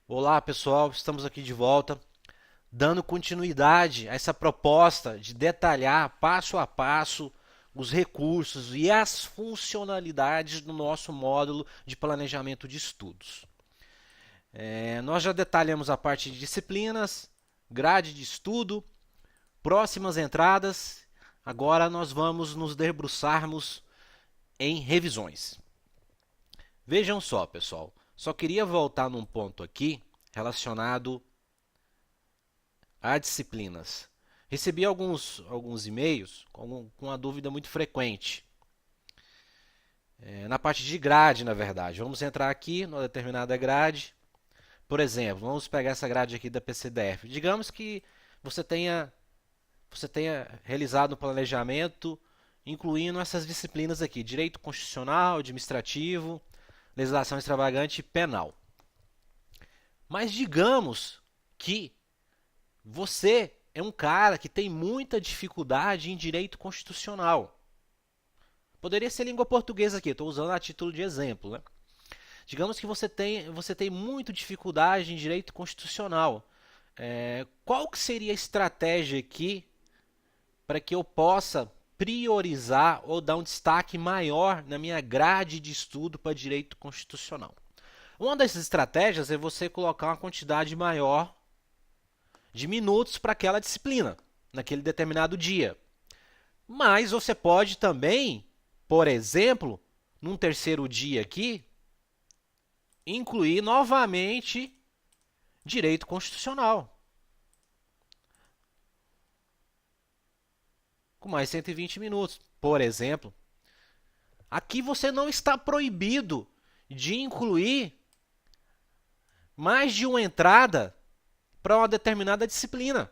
Olá pessoal, estamos aqui de volta, dando continuidade a essa proposta de detalhar passo a passo os recursos e as funcionalidades do nosso módulo de planejamento de estudos. Nós já detalhamos a parte de disciplinas, grade de estudo, próximas entradas. Agora nós vamos nos debruçarmos em revisões. Vejam só, pessoal, só queria voltar num ponto aqui relacionado a disciplinas. Recebi alguns e-mails com uma dúvida muito frequente. Na parte de grade, na verdade. Vamos entrar aqui numa determinada grade. Por exemplo, vamos pegar essa grade aqui da PCDF. Digamos que você tenha, você tenha realizado um planejamento incluindo essas disciplinas aqui: direito constitucional, administrativo, legislação extravagante e penal. Mas digamos que você é um cara que tem muita dificuldade em direito constitucional. Poderia ser língua portuguesa aqui, estou usando a título de exemplo. Né? Digamos que você tem muita dificuldade em direito constitucional. Qual que seria a estratégia aqui para que eu possa priorizar ou dar um destaque maior na minha grade de estudo para direito constitucional? Uma dessas estratégias é você colocar uma quantidade maior de minutos para aquela disciplina, naquele determinado dia. Mas você pode também, por exemplo, num terceiro dia aqui, incluir novamente direito constitucional, com mais 120 minutos, por exemplo. Aqui você não está proibido de incluir mais de uma entrada para uma determinada disciplina.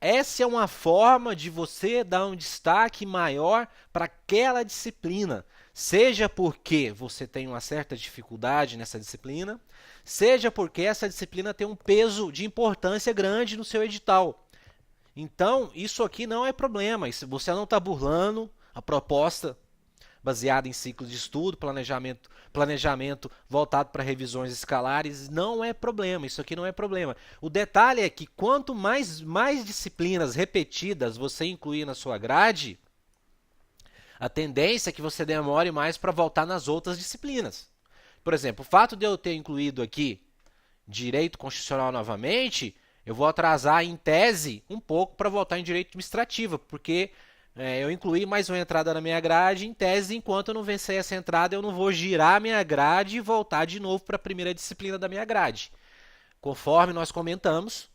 Essa é uma forma de você dar um destaque maior para aquela disciplina, seja porque você tem uma certa dificuldade nessa disciplina, seja porque essa disciplina tem um peso de importância grande no seu edital. Então, isso aqui não é problema, você não está burlando a proposta baseada em ciclos de estudo, planejamento voltado para revisões escalares, não é problema, isso aqui não é problema. O detalhe é que quanto mais disciplinas repetidas você incluir na sua grade, a tendência é que você demore mais para voltar nas outras disciplinas. Por exemplo, o fato de eu ter incluído aqui direito constitucional novamente, eu vou atrasar em tese um pouco para voltar em direito administrativo, porque eu incluí mais uma entrada na minha grade, em tese, enquanto eu não vencer essa entrada, eu não vou girar a minha grade e voltar de novo para a primeira disciplina da minha grade. Conforme nós comentamos,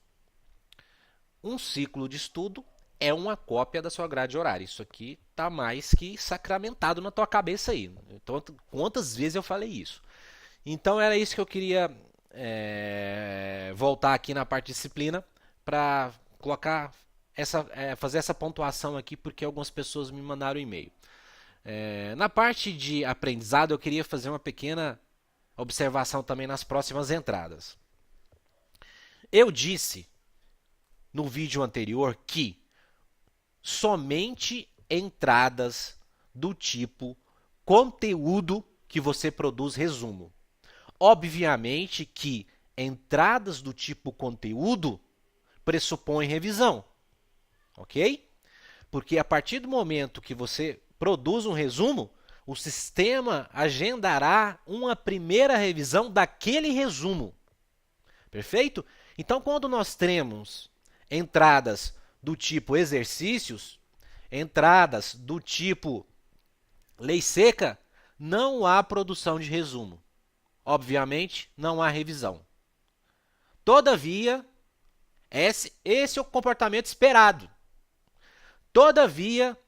um ciclo de estudo é uma cópia da sua grade horária. Isso aqui está mais que sacramentado na tua cabeça aí. Então, quantas vezes eu falei isso? Então, era isso que eu queria voltar aqui na parte de disciplina para colocar fazer essa pontuação aqui porque algumas pessoas me mandaram e-mail. Na parte de aprendizado, eu queria fazer uma pequena observação também nas próximas entradas. Eu disse no vídeo anterior que somente entradas do tipo conteúdo que você produz resumo. Obviamente que entradas do tipo conteúdo pressupõem revisão, ok? Porque a partir do momento que você produz um resumo, o sistema agendará uma primeira revisão daquele resumo. Perfeito? Então, quando nós temos entradas do tipo exercícios, entradas do tipo lei seca, não há produção de resumo. Obviamente, não há revisão. Todavia, esse é o comportamento esperado. Todavia,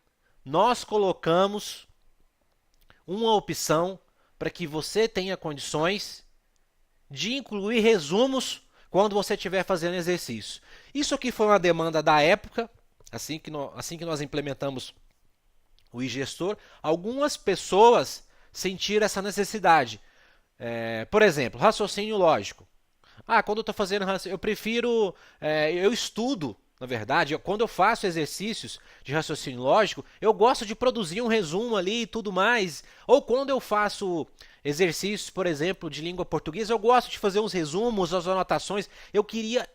nós colocamos uma opção para que você tenha condições de incluir resumos quando você estiver fazendo exercício. Isso aqui foi uma demanda da época, assim que nós implementamos o iGestor, algumas pessoas sentiram essa necessidade. Por exemplo, raciocínio lógico. Quando eu estou fazendo raciocínio, eu estudo na verdade, quando eu faço exercícios de raciocínio lógico, eu gosto de produzir um resumo ali e tudo mais. Ou quando eu faço exercícios, por exemplo, de língua portuguesa, eu gosto de fazer uns resumos, as anotações. Eu queria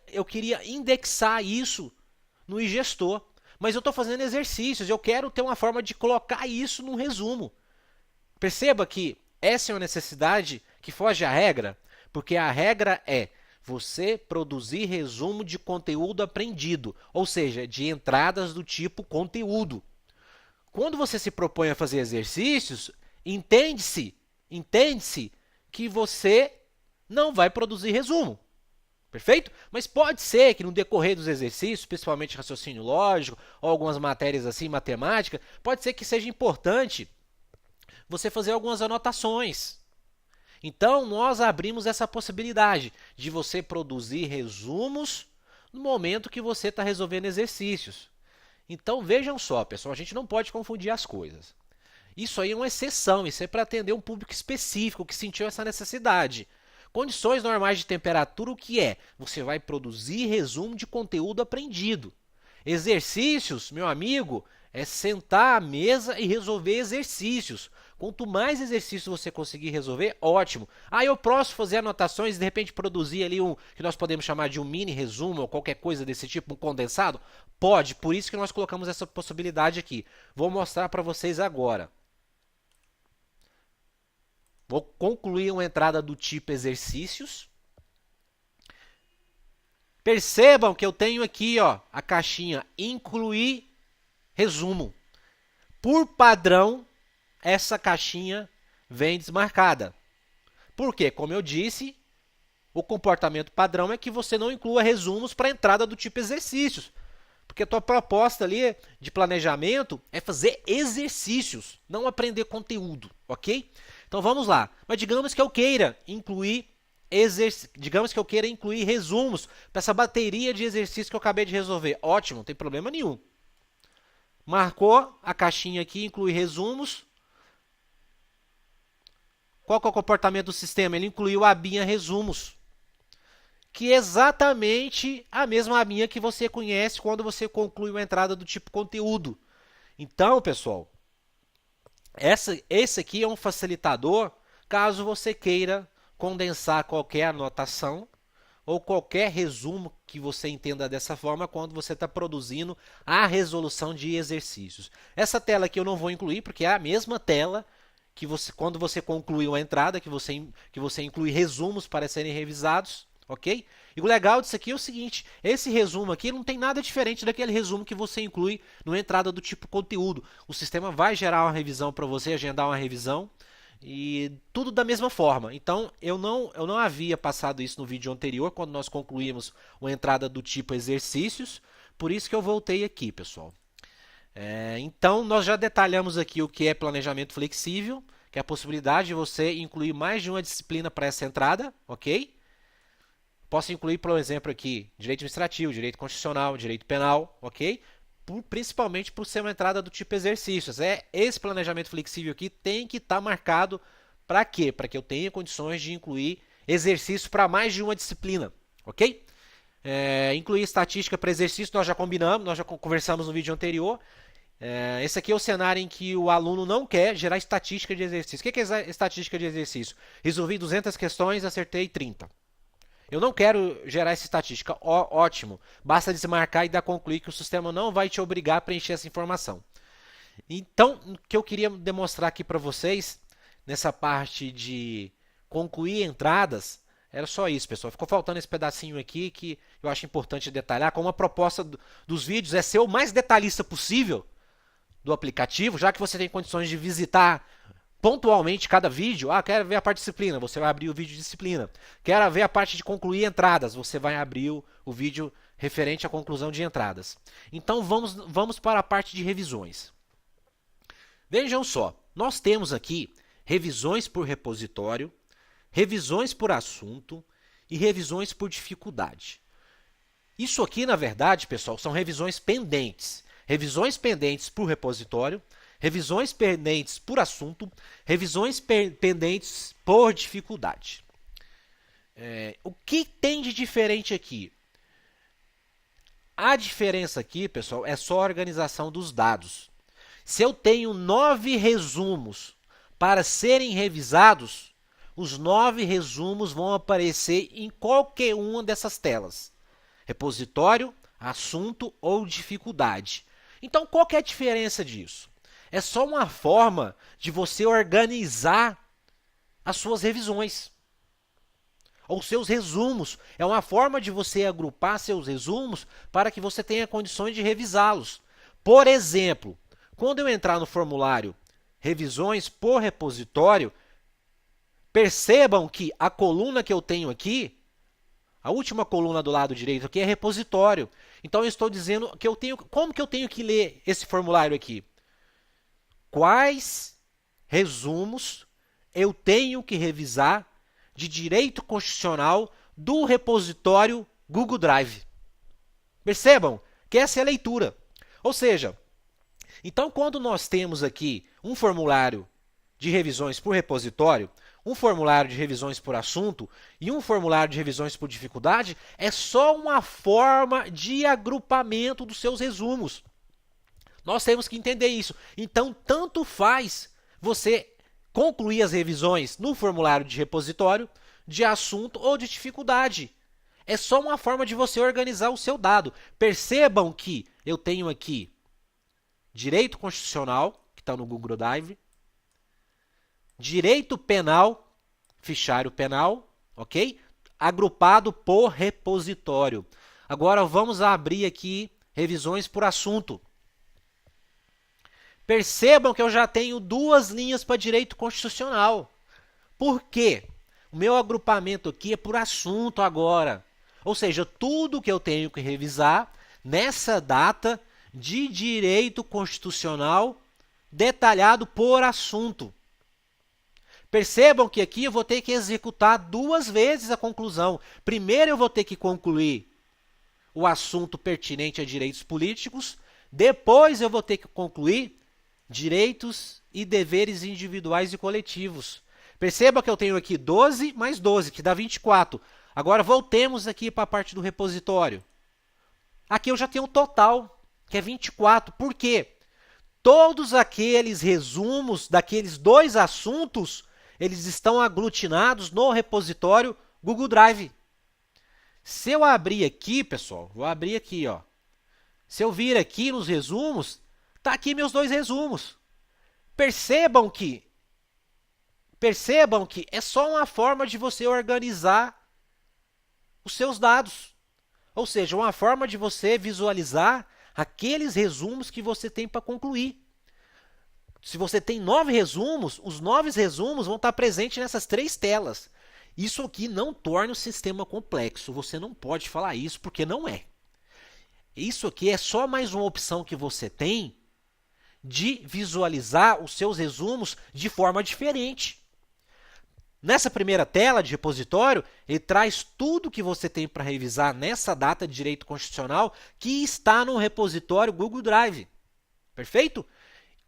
indexar isso no iGestor. Mas eu estou fazendo exercícios, eu quero ter uma forma de colocar isso num resumo. Perceba que essa é uma necessidade que foge à regra, porque a regra é você produzir resumo de conteúdo aprendido, ou seja, de entradas do tipo conteúdo. Quando você se propõe a fazer exercícios, entende-se que você não vai produzir resumo. Perfeito? Mas pode ser que no decorrer dos exercícios, principalmente raciocínio lógico, ou algumas matérias assim, matemática, pode ser que seja importante você fazer algumas anotações. Então, nós abrimos essa possibilidade de você produzir resumos no momento que você está resolvendo exercícios. Então, vejam só, pessoal, a gente não pode confundir as coisas. Isso aí é uma exceção, isso é para atender um público específico que sentiu essa necessidade. Condições normais de temperatura, o que é? Você vai produzir resumo de conteúdo aprendido. Exercícios, meu amigo, é sentar à mesa e resolver exercícios. Quanto mais exercícios você conseguir resolver, ótimo. Ah, eu posso fazer anotações e de repente produzir ali um que nós podemos chamar de um mini resumo ou qualquer coisa desse tipo, um condensado? Pode, por isso que nós colocamos essa possibilidade aqui. Vou mostrar para vocês agora. Vou concluir uma entrada do tipo exercícios. Percebam que eu tenho aqui, ó, a caixinha incluir resumo. Por padrão, essa caixinha vem desmarcada. Por quê? Como eu disse, o comportamento padrão é que você não inclua resumos para a entrada do tipo exercícios. Porque a tua proposta ali de planejamento é fazer exercícios, não aprender conteúdo, ok? Então vamos lá. Mas digamos que eu queira incluir resumos para essa bateria de exercícios que eu acabei de resolver. Ótimo, não tem problema nenhum. Marcou a caixinha aqui, inclui resumos. Qual que é o comportamento do sistema? Ele incluiu a abinha resumos, que é exatamente a mesma abinha que você conhece quando você conclui uma entrada do tipo conteúdo. Então, pessoal, esse aqui é um facilitador caso você queira condensar qualquer anotação ou qualquer resumo que você entenda dessa forma quando você está produzindo a resolução de exercícios. Essa tela aqui eu não vou incluir porque é a mesma tela que quando você conclui uma entrada, que você inclui resumos para serem revisados, ok? E o legal disso aqui é o seguinte, esse resumo aqui não tem nada diferente daquele resumo que você inclui numa entrada do tipo conteúdo. O sistema vai gerar uma revisão para você, agendar uma revisão, e tudo da mesma forma. Então, eu não havia passado isso no vídeo anterior, quando nós concluímos uma entrada do tipo exercícios, por isso que eu voltei aqui, pessoal. Então, nós já detalhamos aqui o que é planejamento flexível, que é a possibilidade de você incluir mais de uma disciplina para essa entrada, ok? Posso incluir, por exemplo, aqui, direito administrativo, direito constitucional, direito penal, ok? Principalmente por ser uma entrada do tipo exercícios. Esse planejamento flexível aqui tem que estar marcado para quê? Para que eu tenha condições de incluir exercícios para mais de uma disciplina, ok? Incluir estatística para exercício, nós já combinamos, nós já conversamos no vídeo anterior. Esse aqui é o cenário em que o aluno não quer gerar estatística de exercício. O que é estatística de exercício? Resolvi 200 questões, acertei 30. Eu não quero gerar essa estatística. Ótimo. Basta desmarcar e dar concluir que o sistema não vai te obrigar a preencher essa informação. Então, o que eu queria demonstrar aqui para vocês, nessa parte de concluir entradas, era só isso, pessoal. Ficou faltando esse pedacinho aqui que eu acho importante detalhar. Como a proposta dos vídeos é ser o mais detalhista possível do aplicativo, já que você tem condições de visitar pontualmente cada vídeo. Quero ver a parte de disciplina, você vai abrir o vídeo de disciplina. Quero ver a parte de concluir entradas, você vai abrir o vídeo referente à conclusão de entradas. Então vamos para a parte de revisões. Vejam só, nós temos aqui revisões por repositório, revisões por assunto e revisões por dificuldade. Isso aqui, na verdade, pessoal, são revisões pendentes. Revisões pendentes por repositório, revisões pendentes por assunto, revisões pendentes por dificuldade. O que tem de diferente aqui? A diferença aqui, pessoal, é só a organização dos dados. Se eu tenho 9 resumos para serem revisados, os 9 resumos vão aparecer em qualquer uma dessas telas. Repositório, assunto ou dificuldade. Então, qual que é a diferença disso? É só uma forma de você organizar as suas revisões. Ou seus resumos. É uma forma de você agrupar seus resumos para que você tenha condições de revisá-los. Por exemplo, quando eu entrar no formulário Revisões por Repositório, percebam que a coluna que eu tenho aqui, a última coluna do lado direito aqui é repositório. Então eu estou dizendo que eu tenho, como que eu tenho que ler esse formulário aqui? Quais resumos eu tenho que revisar de direito constitucional do repositório Google Drive? Percebam que essa é a leitura. Ou seja, então quando nós temos aqui um formulário de revisões por repositório, um formulário de revisões por assunto e um formulário de revisões por dificuldade, é só uma forma de agrupamento dos seus resumos. Nós temos que entender isso. Então, tanto faz você concluir as revisões no formulário de repositório, de assunto ou de dificuldade. É só uma forma de você organizar o seu dado. Percebam que eu tenho aqui direito constitucional, que está no Google Drive, direito penal, fichário penal, ok? Agrupado por repositório. Agora vamos abrir aqui revisões por assunto. Percebam que eu já tenho 2 linhas para direito constitucional. Por quê? O meu agrupamento aqui é por assunto agora. Ou seja, tudo que eu tenho que revisar nessa data de direito constitucional detalhado por assunto. Percebam que aqui eu vou ter que executar 2 vezes a conclusão. Primeiro eu vou ter que concluir o assunto pertinente a direitos políticos, depois eu vou ter que concluir direitos e deveres individuais e coletivos. Perceba que eu tenho aqui 12 mais 12, que dá 24. Agora voltemos aqui para a parte do repositório. Aqui eu já tenho um total, que é 24. Por quê? Todos aqueles resumos daqueles 2 assuntos, eles estão aglutinados no repositório Google Drive. Se eu abrir aqui, pessoal, vou abrir aqui, ó. Se eu vir aqui nos resumos, tá aqui meus 2 resumos. Percebam que é só uma forma de você organizar os seus dados. Ou seja, uma forma de você visualizar aqueles resumos que você tem para concluir. Se você tem 9 resumos, os 9 resumos vão estar presentes nessas 3 telas. Isso aqui não torna o sistema complexo. Você não pode falar isso porque não é. Isso aqui é só mais uma opção que você tem de visualizar os seus resumos de forma diferente. Nessa primeira tela de repositório, ele traz tudo que você tem para revisar nessa data de direito constitucional que está no repositório Google Drive. Perfeito?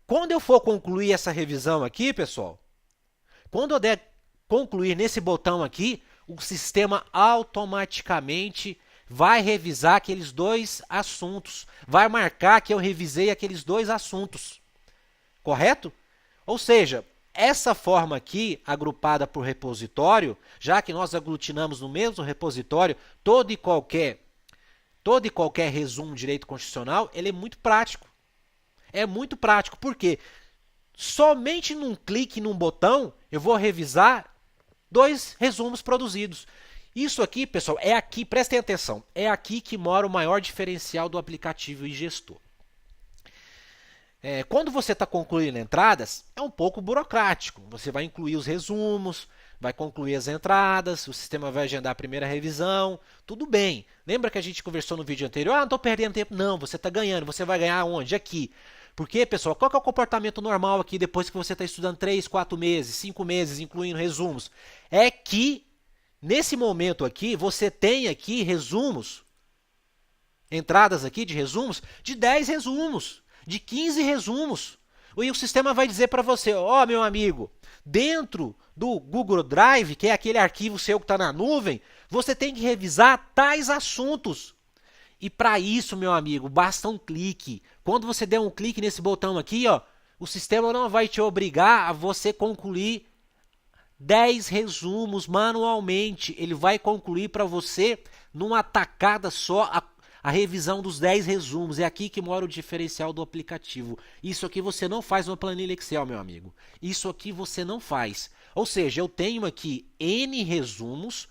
Quando eu for concluir essa revisão aqui, pessoal, quando eu der concluir nesse botão aqui, o sistema automaticamente vai revisar aqueles 2 assuntos, vai marcar que eu revisei aqueles 2 assuntos, correto? Ou seja, essa forma aqui, agrupada por repositório, já que nós aglutinamos no mesmo repositório todo e qualquer resumo de direito constitucional, ele é muito prático. É muito prático, porque somente num clique num botão eu vou revisar 2 resumos produzidos. Isso aqui, pessoal, é aqui, prestem atenção, é aqui que mora o maior diferencial do aplicativo iGestor. Quando você está concluindo entradas, é um pouco burocrático. Você vai incluir os resumos, vai concluir as entradas, o sistema vai agendar a primeira revisão, tudo bem. Lembra que a gente conversou no vídeo anterior? Não estou perdendo tempo. Não, você está ganhando. Você vai ganhar onde? Aqui. Porque, pessoal, qual que é o comportamento normal aqui depois que você está estudando 3, 4 meses, 5 meses, incluindo resumos? É que, nesse momento aqui, você tem aqui resumos, entradas aqui de resumos, de 10 resumos, de 15 resumos. E o sistema vai dizer para você, ó, meu amigo, dentro do Google Drive, que é aquele arquivo seu que está na nuvem, você tem que revisar tais assuntos. E para isso, meu amigo, basta um clique. Quando você der um clique nesse botão aqui, ó, o sistema não vai te obrigar a você concluir 10 resumos manualmente. Ele vai concluir para você numa tacada só a revisão dos 10 resumos. É aqui que mora o diferencial do aplicativo. Isso aqui você não faz numa planilha Excel, meu amigo. Isso aqui você não faz. Ou seja, eu tenho aqui N resumos.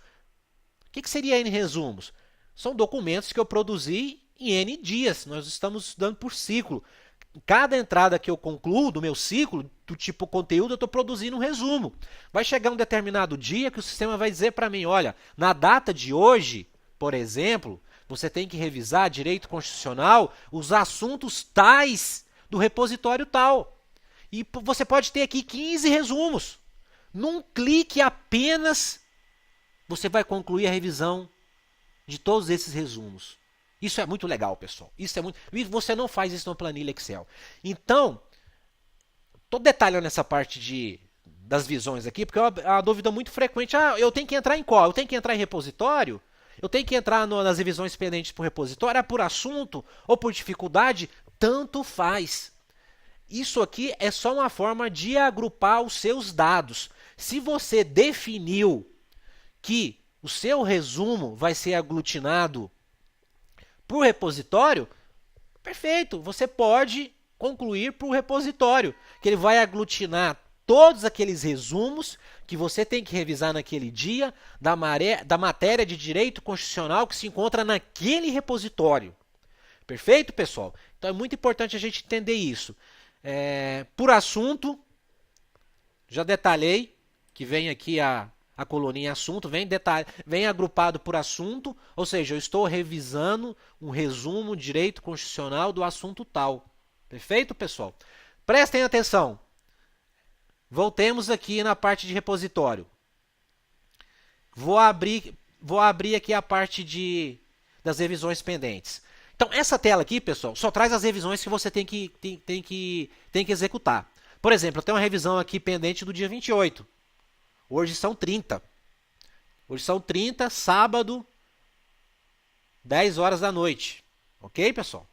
O que seria N resumos? São documentos que eu produzi em N dias. Nós estamos estudando por ciclo. Cada entrada que eu concluo do meu ciclo, do tipo conteúdo, eu estou produzindo um resumo. Vai chegar um determinado dia que o sistema vai dizer para mim, olha, na data de hoje, por exemplo, você tem que revisar direito constitucional os assuntos tais do repositório tal. E você pode ter aqui 15 resumos. Num clique apenas, você vai concluir a revisão de todos esses resumos. Isso é muito legal, pessoal. Isso é muito. E você não faz isso na planilha Excel. Então, estou detalhando essa parte das visões aqui, porque é uma dúvida muito frequente. Ah, eu tenho que entrar em qual? Eu tenho que entrar em repositório? Eu tenho que entrar nas revisões pendentes por repositório? É por assunto ou por dificuldade? Tanto faz. Isso aqui é só uma forma de agrupar os seus dados. Se você definiu que o seu resumo vai ser aglutinado por repositório, perfeito, você pode concluir por repositório, que ele vai aglutinar todos aqueles resumos que você tem que revisar naquele dia da matéria de direito constitucional que se encontra naquele repositório. Perfeito, pessoal? Então é muito importante a gente entender isso. Por assunto, já detalhei que vem aqui a coluninha assunto, vem agrupado por assunto, ou seja, eu estou revisando um resumo direito constitucional do assunto tal. Perfeito, pessoal? Prestem atenção. Voltemos aqui na parte de repositório. Vou abrir aqui a parte das revisões pendentes. Então, essa tela aqui, pessoal, só traz as revisões que você tem que executar. Por exemplo, eu tenho uma revisão aqui pendente do dia 28. Hoje são 30. Hoje são 30, sábado, 10 horas da noite. Ok, pessoal?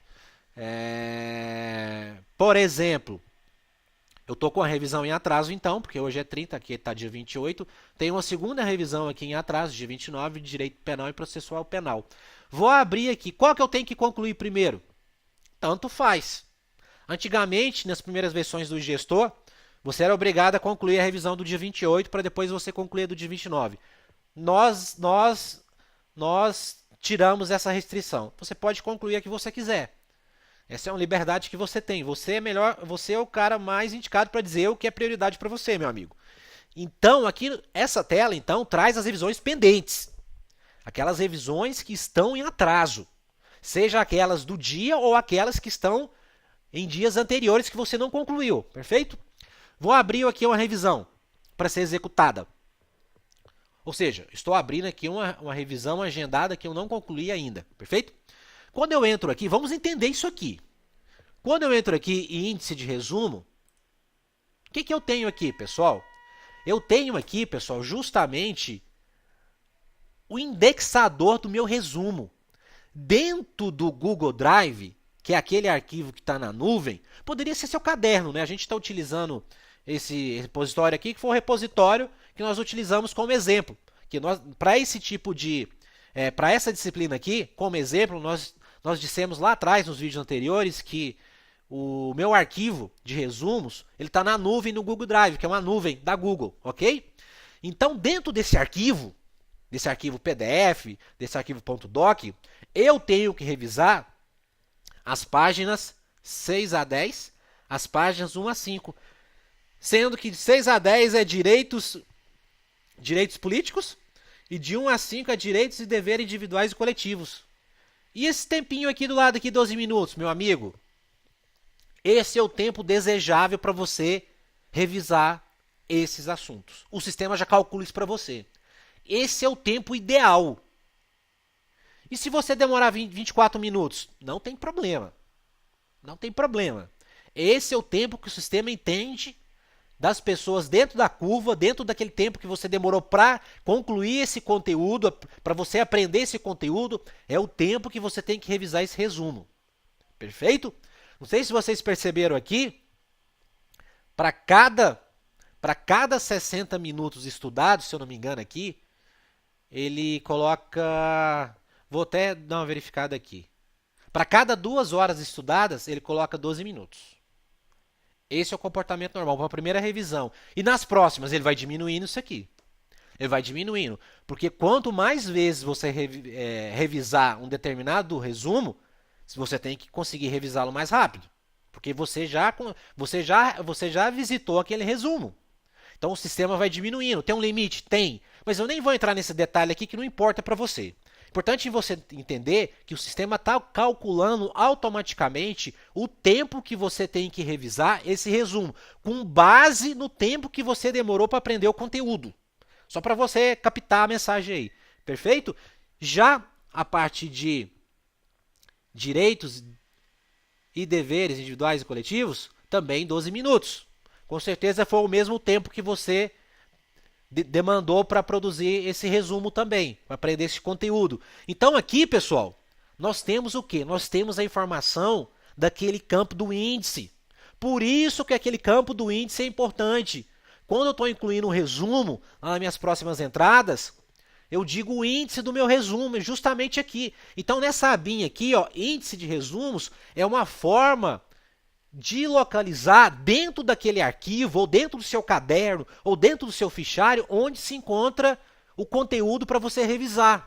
Por exemplo, eu estou com a revisão em atraso, então, porque hoje é 30, aqui está dia 28. Tem uma segunda revisão aqui em atraso, dia 29, de direito penal e processual penal. Vou abrir aqui. Qual que eu tenho que concluir primeiro? Tanto faz. Antigamente, nas primeiras versões do gestor, você era obrigado a concluir a revisão do dia 28 para depois você concluir a do dia 29. Nós tiramos essa restrição. Você pode concluir a que você quiser. Essa é uma liberdade que você tem. Você é o cara mais indicado para dizer o que é prioridade para você, meu amigo. Então, aqui, essa tela, então, traz as revisões pendentes. Aquelas revisões que estão em atraso. Seja aquelas do dia ou aquelas que estão em dias anteriores que você não concluiu. Perfeito? Vou abrir aqui uma revisão para ser executada. Ou seja, estou abrindo aqui uma revisão agendada que eu não concluí ainda. Perfeito? Quando eu entro aqui, vamos entender isso aqui. Quando eu entro aqui em índice de resumo, o que eu tenho aqui, pessoal? Eu tenho aqui, pessoal, justamente o indexador do meu resumo. Dentro do Google Drive, que é aquele arquivo que está na nuvem, poderia ser seu caderno, né? A gente está utilizando esse repositório aqui, que foi o repositório que nós utilizamos como exemplo. Para esse tipo para essa disciplina aqui, como exemplo, nós dissemos lá atrás, nos vídeos anteriores, que o meu arquivo de resumos, ele está na nuvem no Google Drive, que é uma nuvem da Google, ok? Então, dentro desse arquivo PDF, desse arquivo .doc, eu tenho que revisar as páginas 6 a 10, as páginas 1 a 5. Sendo que de 6 a 10 é direitos políticos e de 1 a 5 é direitos e deveres individuais e coletivos. E esse tempinho aqui do lado, aqui 12 minutos, meu amigo, esse é o tempo desejável para você revisar esses assuntos. O sistema já calcula isso para você. Esse é o tempo ideal. E se você demorar 24 minutos? Não tem problema. Não tem problema. Esse é o tempo que o sistema entende das pessoas dentro da curva, dentro daquele tempo que você demorou para concluir esse conteúdo, para você aprender esse conteúdo, é o tempo que você tem que revisar esse resumo. Perfeito? Não sei se vocês perceberam aqui, para cada 60 minutos estudados, se eu não me engano aqui, ele coloca... Vou até dar uma verificada aqui. Para cada 2 horas estudadas, ele coloca 12 minutos. Esse é o comportamento normal para a primeira revisão. E nas próximas, ele vai diminuindo isso aqui. Ele vai diminuindo. Porque quanto mais vezes você revisar um determinado resumo, você tem que conseguir revisá-lo mais rápido. Porque você já visitou aquele resumo. Então o sistema vai diminuindo. Tem um limite? Tem. Mas eu nem vou entrar nesse detalhe aqui que não importa para você. Importante você entender que o sistema está calculando automaticamente o tempo que você tem que revisar esse resumo, com base no tempo que você demorou para aprender o conteúdo. Só para você captar a mensagem aí. Perfeito? Já a parte de direitos e deveres individuais e coletivos, também 12 minutos. Com certeza foi o mesmo tempo que você demandou para produzir esse resumo também, para aprender esse conteúdo. Então aqui, pessoal, nós temos o quê? Nós temos a informação daquele campo do índice. Por isso que aquele campo do índice é importante. Quando eu estou incluindo um resumo nas minhas próximas entradas, eu digo o índice do meu resumo, é justamente aqui. Então nessa abinha aqui, ó, índice de resumos, é uma forma de localizar dentro daquele arquivo, ou dentro do seu caderno, ou dentro do seu fichário, onde se encontra o conteúdo para você revisar.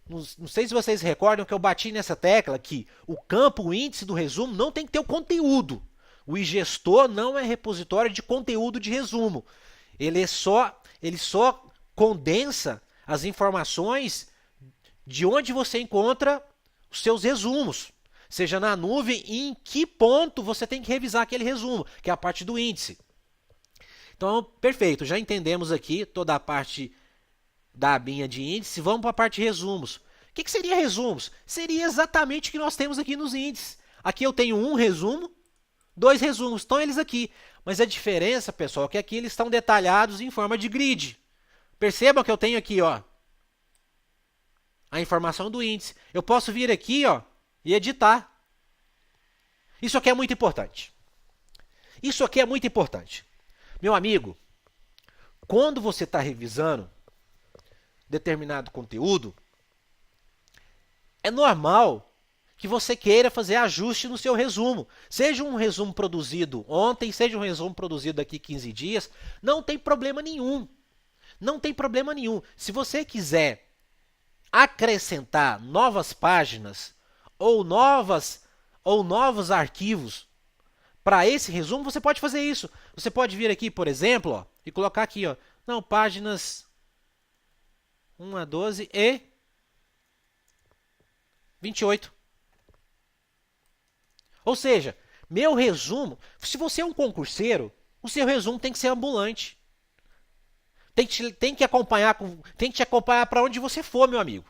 Não sei se vocês recordam que eu bati nessa tecla que o campo, o índice do resumo, não tem que ter o conteúdo. O igestor não é repositório de conteúdo de resumo. Ele só condensa as informações de onde você encontra os seus resumos. Seja na nuvem e em que ponto você tem que revisar aquele resumo, que é a parte do índice. Então, perfeito, já entendemos aqui toda a parte da abinha de índice. Vamos para a parte de resumos. O que seria resumos? Seria exatamente o que nós temos aqui nos índices. Aqui eu tenho um resumo, 2 resumos, estão eles aqui. Mas a diferença, pessoal, é que aqui eles estão detalhados em forma de grid. Percebam que eu tenho aqui, ó, a informação do índice. Eu posso vir aqui, ó, e editar. Isso aqui é muito importante. Isso aqui é muito importante. Meu amigo, quando você está revisando determinado conteúdo, é normal que você queira fazer ajuste no seu resumo. Seja um resumo produzido ontem, seja um resumo produzido daqui 15 dias, não tem problema nenhum. Não tem problema nenhum. Se você quiser acrescentar novas páginas ou novos arquivos para esse resumo, você pode fazer isso. Você pode vir aqui, por exemplo, ó, e colocar aqui, ó, não, páginas 1 a 12 e 28. Ou seja, meu resumo, se você é um concurseiro, o seu resumo tem que ser ambulante. Tem que te acompanhar para onde você for, meu amigo.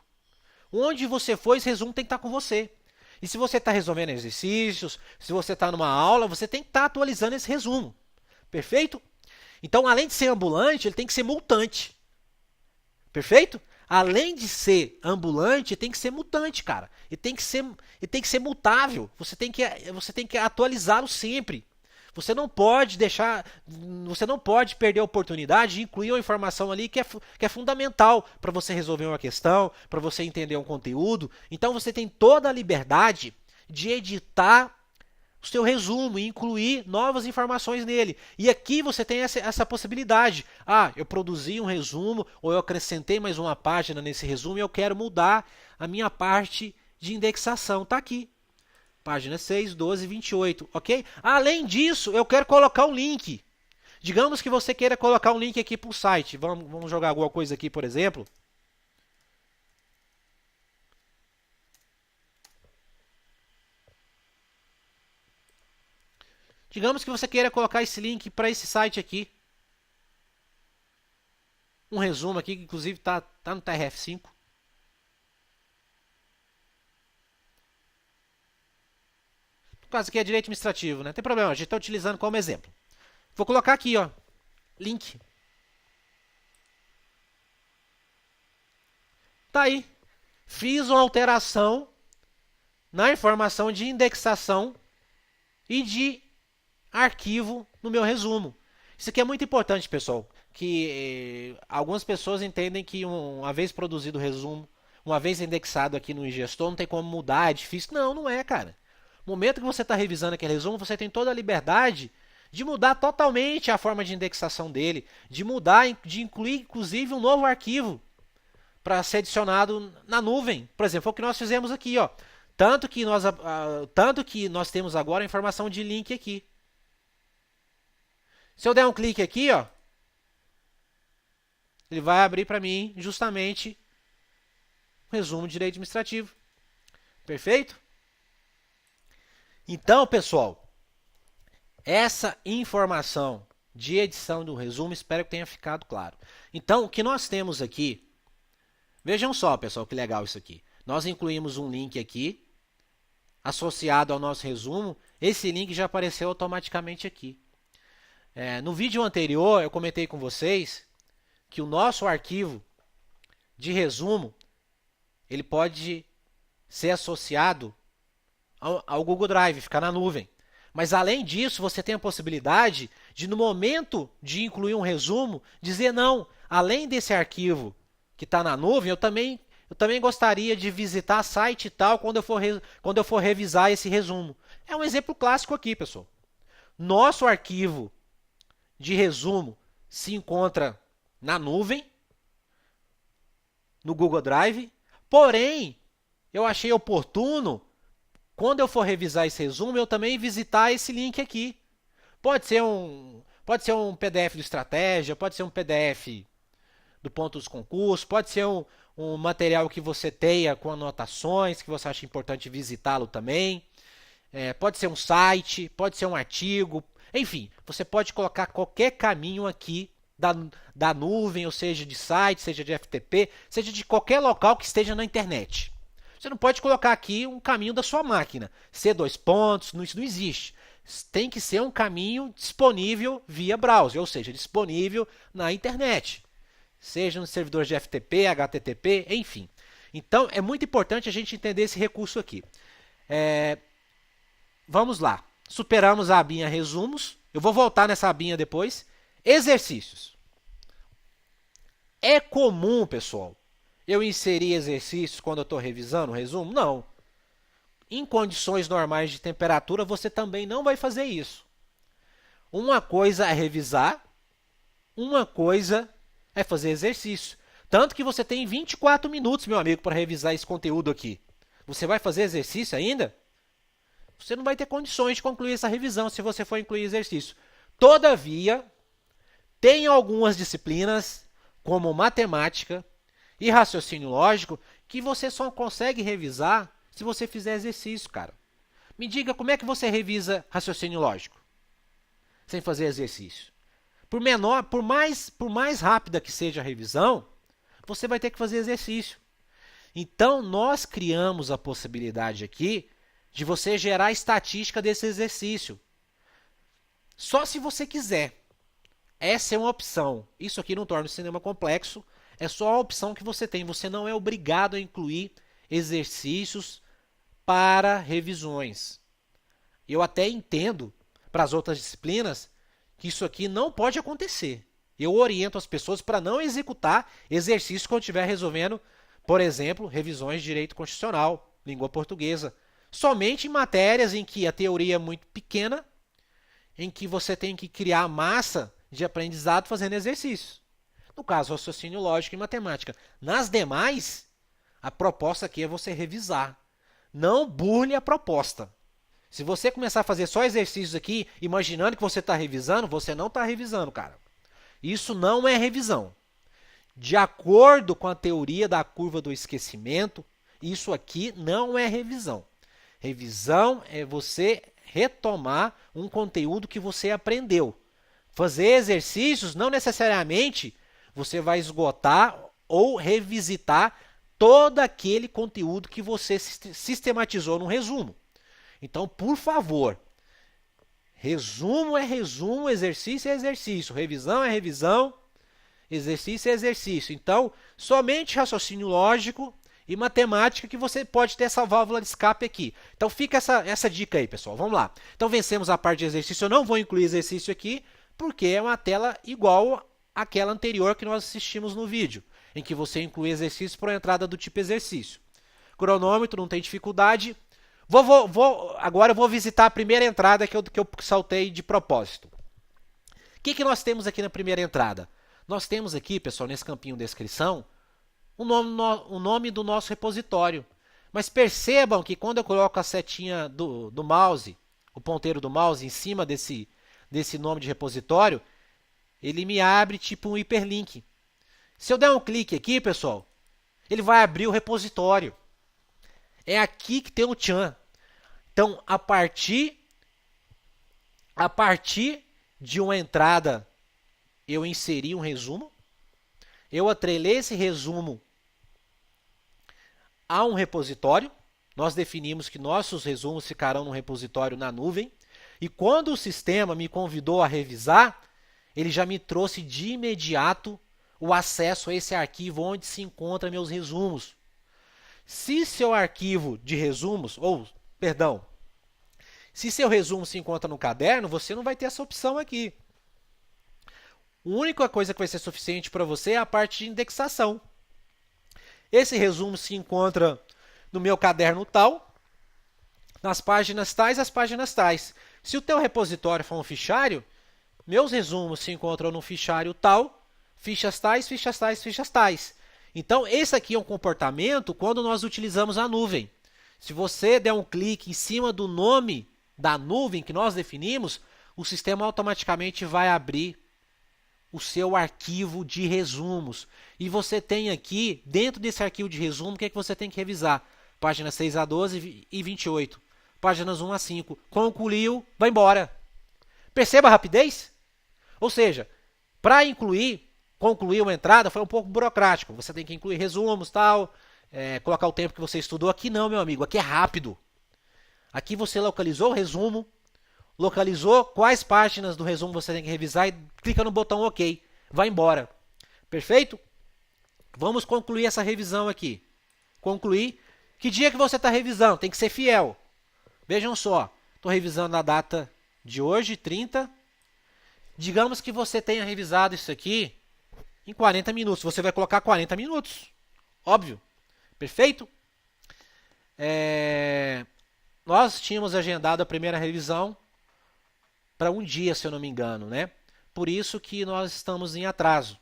Onde você for, esse resumo tem que estar com você. E se você está resolvendo exercícios, se você está numa aula, você tem que estar atualizando esse resumo. Perfeito? Então, além de ser ambulante, ele tem que ser multante. Perfeito? Além de ser ambulante, tem que ser mutante, cara. Ele tem que ser mutável. Você tem que atualizá-lo sempre. Você não pode perder a oportunidade de incluir uma informação ali que é fundamental para você resolver uma questão, para você entender um conteúdo. Então você tem toda a liberdade de editar o seu resumo e incluir novas informações nele. E aqui você tem essa possibilidade. Ah, eu produzi um resumo ou eu acrescentei mais uma página nesse resumo e eu quero mudar a minha parte de indexação. Está aqui. Página 6, 12 e 28, ok? Além disso, eu quero colocar um link. Digamos que você queira colocar um link aqui para o site. Vamos jogar alguma coisa aqui, por exemplo. Digamos que você queira colocar esse link para esse site aqui. Um resumo aqui, que inclusive está no TRF5. No caso aqui é direito administrativo, né? Não tem problema, a gente está utilizando como exemplo. Vou colocar aqui, ó, link. Tá aí. Fiz uma alteração na informação de indexação e de arquivo no meu resumo. Isso aqui é muito importante, pessoal, que algumas pessoas entendem que uma vez produzido o resumo, uma vez indexado aqui no Ingestor, não tem como mudar, é difícil. Não, não é, cara. No momento que você está revisando aquele resumo, você tem toda a liberdade de mudar totalmente a forma de indexação dele, de mudar, de incluir inclusive um novo arquivo para ser adicionado na nuvem. Por exemplo, foi o que nós fizemos aqui, ó. Tanto que nós temos agora a informação de link aqui. Se eu der um clique aqui, ó, ele vai abrir para mim justamente o resumo de direito administrativo. Perfeito? Então, pessoal, essa informação de edição do resumo, espero que tenha ficado claro. Então, o que nós temos aqui, vejam só, pessoal, que legal isso aqui. Nós incluímos um link aqui, associado ao nosso resumo. Esse link já apareceu automaticamente aqui. No vídeo anterior, eu comentei com vocês que o nosso arquivo de resumo, ele pode ser associado ao Google Drive, ficar na nuvem. Mas além disso, você tem a possibilidade de, no momento de incluir um resumo, dizer não, além desse arquivo que está na nuvem, eu também gostaria de visitar site e tal quando eu for revisar esse resumo. É um exemplo clássico aqui, pessoal. Nosso arquivo de resumo se encontra na nuvem, no Google Drive, porém, eu achei oportuno, quando eu for revisar esse resumo, eu também visitar esse link aqui. Pode ser um PDF de estratégia, pode ser um PDF do ponto dos concursos, pode ser um material que você tenha com anotações, que você acha importante visitá-lo também. Pode ser um site, pode ser um artigo, enfim, você pode colocar qualquer caminho aqui da nuvem, ou seja, de site, seja de FTP, seja de qualquer local que esteja na internet. Você não pode colocar aqui um caminho da sua máquina. C2 pontos, isso não existe. Tem que ser um caminho disponível via browser, ou seja, disponível na internet. Seja no servidor de FTP, HTTP, enfim. Então, é muito importante a gente entender esse recurso aqui. Vamos lá. Superamos a abinha resumos. Eu vou voltar nessa abinha depois. Exercícios. É comum, pessoal, eu inserir exercícios quando eu estou revisando o resumo? Não. Em condições normais de temperatura, você também não vai fazer isso. Uma coisa é revisar, uma coisa é fazer exercício. Tanto que você tem 24 minutos, meu amigo, para revisar esse conteúdo aqui. Você vai fazer exercício ainda? Você não vai ter condições de concluir essa revisão se você for incluir exercício. Todavia, tem algumas disciplinas, como matemática e raciocínio lógico, que você só consegue revisar se você fizer exercício, cara. Me diga como é que você revisa raciocínio lógico sem fazer exercício. Por mais rápida que seja a revisão, você vai ter que fazer exercício. Então, nós criamos a possibilidade aqui de você gerar a estatística desse exercício. Só se você quiser. Essa é uma opção. Isso aqui não torna o cinema complexo. É só a opção que você tem. Você não é obrigado a incluir exercícios para revisões. Eu até entendo, para as outras disciplinas, que isso aqui não pode acontecer. Eu oriento as pessoas para não executar exercícios quando estiver resolvendo, por exemplo, revisões de direito constitucional, língua portuguesa. Somente em matérias em que a teoria é muito pequena, em que você tem que criar massa de aprendizado fazendo exercícios. No caso, raciocínio lógico e matemática. Nas demais, a proposta aqui é você revisar. Não burle a proposta. Se você começar a fazer só exercícios aqui, imaginando que você está revisando, você não está revisando, cara. Isso não é revisão. De acordo com a teoria da curva do esquecimento, isso aqui não é revisão. Revisão é você retomar um conteúdo que você aprendeu. Fazer exercícios, não necessariamente você vai esgotar ou revisitar todo aquele conteúdo que você sistematizou no resumo. Então, por favor, Resumo é resumo, exercício é exercício, revisão é revisão, exercício é exercício. Então, somente raciocínio lógico e matemática que você pode ter essa válvula de escape aqui. Então, fica essa dica aí, pessoal. Vamos lá. Então, vencemos a parte de exercício. Eu não vou incluir exercício aqui, porque é uma tela igual àquela anterior que nós assistimos no vídeo, em que você inclui exercício por entrada do tipo exercício. Cronômetro, não tem dificuldade. Agora eu vou visitar a primeira entrada que eu saltei de propósito. O que nós temos aqui na primeira entrada? Nós temos aqui, pessoal, nesse campinho de descrição, o nome do nosso repositório. Mas percebam que quando eu coloco a setinha do mouse, o ponteiro do mouse em cima desse nome de repositório, ele me abre tipo um hiperlink. Se eu der um clique aqui, pessoal, ele vai abrir o repositório. É aqui que tem o tchan. Então, a partir de uma entrada, eu inseri um resumo. Eu atrelei esse resumo a um repositório. Nós definimos que nossos resumos ficarão no repositório na nuvem. E quando o sistema me convidou a revisar, ele já me trouxe de imediato o acesso a esse arquivo onde se encontram meus resumos. Se seu arquivo de resumos, se seu resumo se encontra no caderno, você não vai ter essa opção aqui. A única coisa que vai ser suficiente para você é a parte de indexação. Esse resumo se encontra no meu caderno tal, nas páginas tais, as páginas tais. Se o teu repositório for um fichário, meus resumos se encontram no fichário tal, fichas tais, fichas tais, fichas tais. Então, esse aqui é um comportamento quando nós utilizamos a nuvem. Se você der um clique em cima do nome da nuvem que nós definimos, o sistema automaticamente vai abrir o seu arquivo de resumos. E você tem aqui, dentro desse arquivo de resumo, o que é que você tem que revisar? Páginas 6 a 12 e 28. Páginas 1 a 5. Concluiu, vai embora. Perceba a rapidez? Ou seja, para concluir uma entrada foi um pouco burocrático. Você tem que incluir resumos, tal, colocar o tempo que você estudou. Aqui não, meu amigo, aqui é rápido. Aqui você localizou o resumo, localizou quais páginas do resumo você tem que revisar e clica no botão OK. Vai embora. Perfeito? Vamos concluir essa revisão aqui. Concluir. Que dia que você está revisando? Tem que ser fiel. Vejam só. Estou revisando a data de hoje, 30. Digamos que você tenha revisado isso aqui em 40 minutos. Você vai colocar 40 minutos. Óbvio. Perfeito? Nós tínhamos agendado a primeira revisão para um dia, se eu não me engano, né? Por isso que nós estamos em atraso.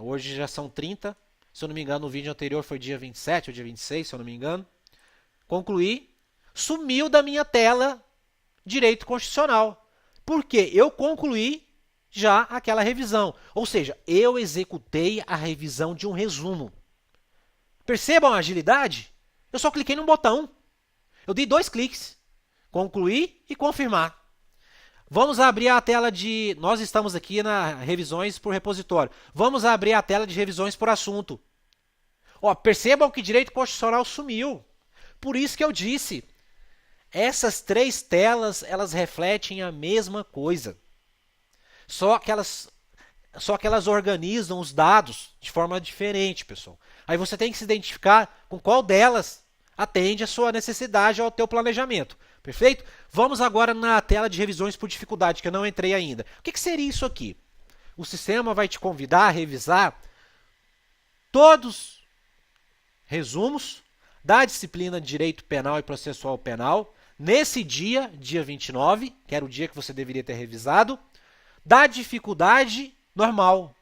Hoje já são 30. Se eu não me engano, o vídeo anterior foi dia 27 ou dia 26, se eu não me engano. Concluí. Sumiu da minha tela Direito Constitucional. Porque eu concluí já aquela revisão. Ou seja, eu executei a revisão de um resumo. Percebam a agilidade? Eu só cliquei num botão. Eu dei 2 cliques. Concluir e confirmar. Vamos abrir a tela de... Nós estamos aqui na revisões por repositório. Vamos abrir a tela de revisões por assunto. Percebam que Direito Constitucional sumiu. Por isso que eu disse, essas 3 telas, elas refletem a mesma coisa. Só que elas organizam os dados de forma diferente, pessoal. Aí você tem que se identificar com qual delas atende a sua necessidade ou ao teu planejamento. Perfeito? Vamos agora na tela de revisões por dificuldade, que eu não entrei ainda. O que seria isso aqui? O sistema vai te convidar a revisar todos resumos da disciplina de Direito Penal e Processual Penal, nesse dia 29, que era o dia que você deveria ter revisado, da dificuldade normal.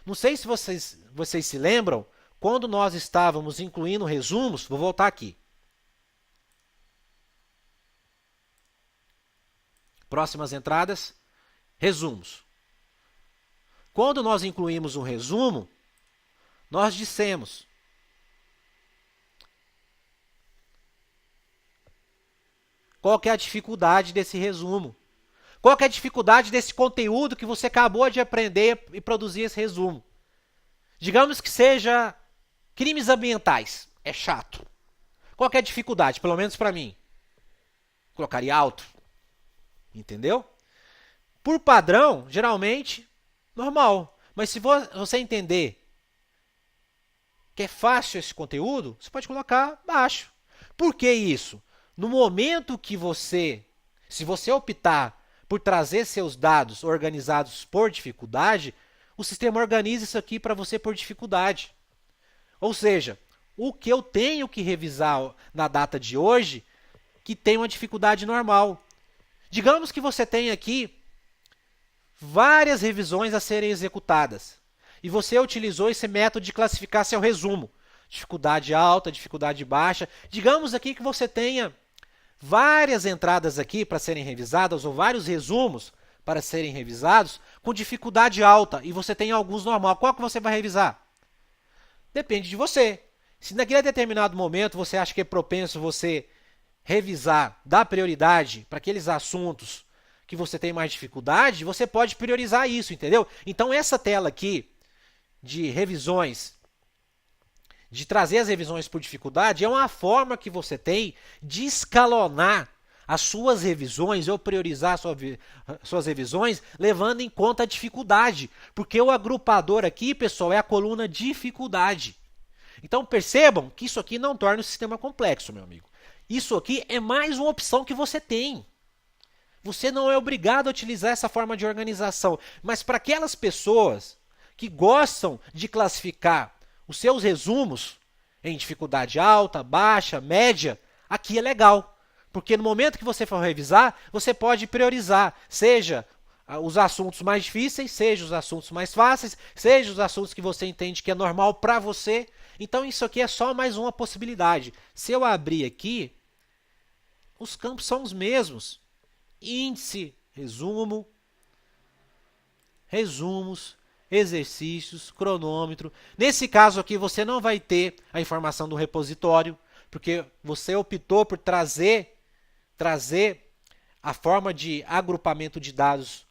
Não sei se vocês se lembram, quando nós estávamos incluindo resumos, vou voltar aqui. Próximas entradas, resumos. Quando nós incluímos um resumo, nós dissemos qual que é a dificuldade desse resumo. Qual que é a dificuldade desse conteúdo que você acabou de aprender e produzir esse resumo. Digamos que seja crimes ambientais. É chato. Qual que é a dificuldade? Pelo menos para mim. Colocaria alto. Entendeu? Por padrão, geralmente, normal. Mas se você entender que é fácil esse conteúdo, você pode colocar baixo. Por que isso? No momento que se você optar por trazer seus dados organizados por dificuldade, o sistema organiza isso aqui para você por dificuldade. Ou seja, o que eu tenho que revisar na data de hoje, que tem uma dificuldade normal. Digamos que você tem aqui várias revisões a serem executadas. E você utilizou esse método de classificar seu resumo. Dificuldade alta, dificuldade baixa. Digamos aqui que você tenha várias entradas aqui para serem revisadas, ou vários resumos para serem revisados, com dificuldade alta, e você tem alguns normal. Qual que você vai revisar? Depende de você. Se naquele determinado momento você acha que é propenso você revisar, dar prioridade para aqueles assuntos que você tem mais dificuldade, você pode priorizar isso, entendeu? Então essa tela aqui de revisões, de trazer as revisões por dificuldade, é uma forma que você tem de escalonar as suas revisões ou priorizar suas revisões levando em conta a dificuldade. Porque o agrupador aqui, pessoal, é a coluna dificuldade. Então percebam que isso aqui não torna o sistema complexo, meu amigo. Isso aqui é mais uma opção que você tem. Você não é obrigado a utilizar essa forma de organização. Mas para aquelas pessoas que gostam de classificar os seus resumos em dificuldade alta, baixa, média, aqui é legal. Porque no momento que você for revisar, você pode priorizar, seja os assuntos mais difíceis, seja os assuntos mais fáceis, seja os assuntos que você entende que é normal para você. Então isso aqui é só mais uma possibilidade. Se eu abrir aqui, os campos são os mesmos. Índice, resumo, resumos, exercícios, cronômetro. Nesse caso aqui você não vai ter a informação do repositório, porque você optou por trazer a forma de agrupamento de dados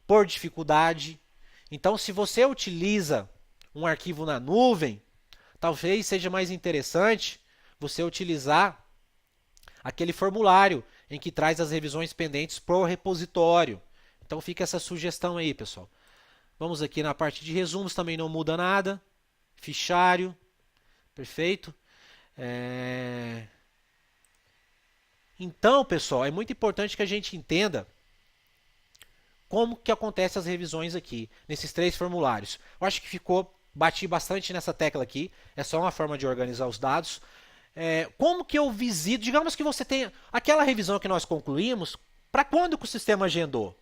por dificuldade. Então, se você utiliza um arquivo na nuvem, talvez seja mais interessante você utilizar aquele formulário em que traz as revisões pendentes para o repositório. Então fica essa sugestão aí, pessoal. Vamos aqui na parte de resumos, também não muda nada. Fichário, perfeito. Então, pessoal, é muito importante que a gente entenda como que acontecem as revisões aqui, nesses 3 formulários. Eu acho que bati bastante nessa tecla aqui, é só uma forma de organizar os dados. Como que eu visito, digamos que você tenha aquela revisão que nós concluímos, para quando que o sistema agendou?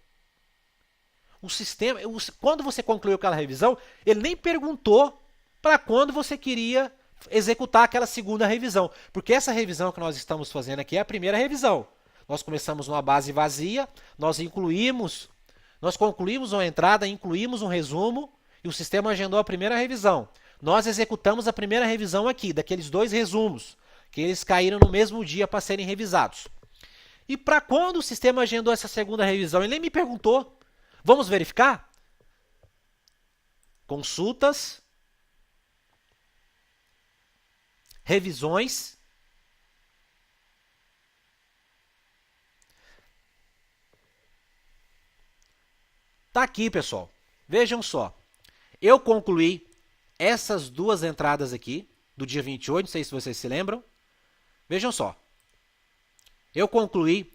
Quando você concluiu aquela revisão, ele nem perguntou para quando você queria executar aquela segunda revisão, porque essa revisão que nós estamos fazendo aqui é a primeira revisão. Nós começamos numa base vazia, nós concluímos uma entrada, incluímos um resumo e o sistema agendou a primeira revisão. Nós executamos a primeira revisão aqui, daqueles 2 resumos, que eles caíram no mesmo dia para serem revisados. E para quando o sistema agendou essa segunda revisão? Ele nem me perguntou. Vamos verificar? Consultas, revisões, tá aqui, pessoal. Vejam só. Eu concluí essas 2 entradas aqui, do dia 28, não sei se vocês se lembram. Vejam só. Eu concluí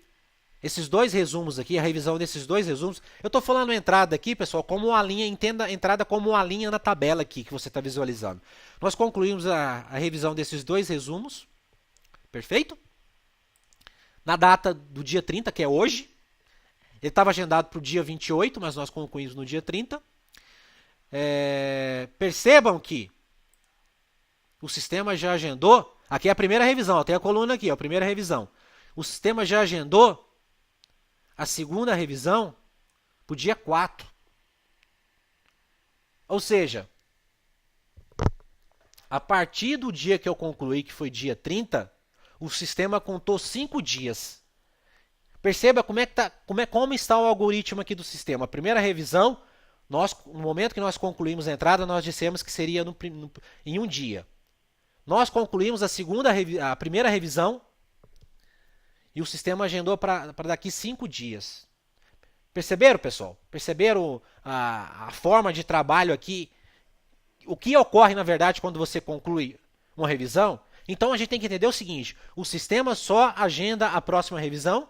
esses 2 resumos aqui, a revisão desses 2 resumos. Eu estou falando entrada aqui, pessoal, como uma linha, entenda a entrada como uma linha na tabela aqui que você está visualizando. Nós concluímos a revisão desses 2 resumos, perfeito? Na data do dia 30, que é hoje. Ele estava agendado para o dia 28, mas nós concluímos no dia 30. Percebam que o sistema já agendou. Aqui é a primeira revisão, tem a coluna aqui, a primeira revisão. O sistema já agendou a segunda revisão para o dia 4. Ou seja, a partir do dia que eu concluí, que foi dia 30, o sistema contou 5 dias. Perceba como está o algoritmo aqui do sistema. A primeira revisão, no momento que nós concluímos a entrada, nós dissemos que seria em um dia. Nós concluímos a primeira revisão e o sistema agendou para daqui 5 dias. Perceberam, pessoal? Perceberam a forma de trabalho aqui? O que ocorre, na verdade, quando você conclui uma revisão? Então, a gente tem que entender o seguinte: o sistema só agenda a próxima revisão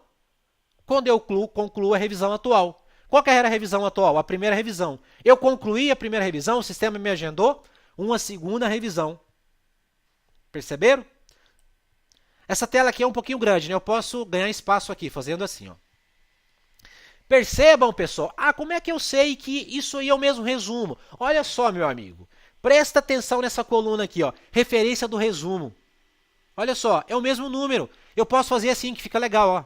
quando eu concluo a revisão atual. Qual que era a revisão atual? A primeira revisão. Eu concluí a primeira revisão, o sistema me agendou uma segunda revisão. Perceberam? Essa tela aqui é um pouquinho grande, né? Eu posso ganhar espaço aqui, fazendo assim, ó. Percebam, pessoal. Como é que eu sei que isso aí é o mesmo resumo? Olha só, meu amigo. Presta atenção nessa coluna aqui, ó. Referência do resumo. Olha só, é o mesmo número. Eu posso fazer assim que fica legal, ó.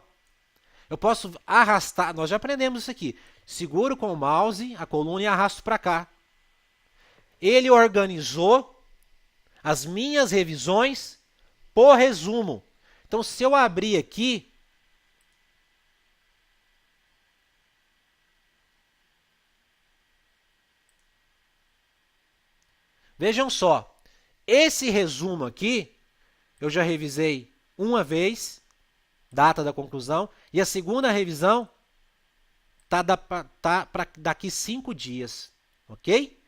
Eu posso arrastar, nós já aprendemos isso aqui. Seguro com o mouse a coluna e arrasto para cá. Ele organizou as minhas revisões por resumo. Então, se eu abrir aqui, vejam só, esse resumo aqui, eu já revisei uma vez, data da conclusão, e a segunda revisão tá para daqui 5 dias, ok?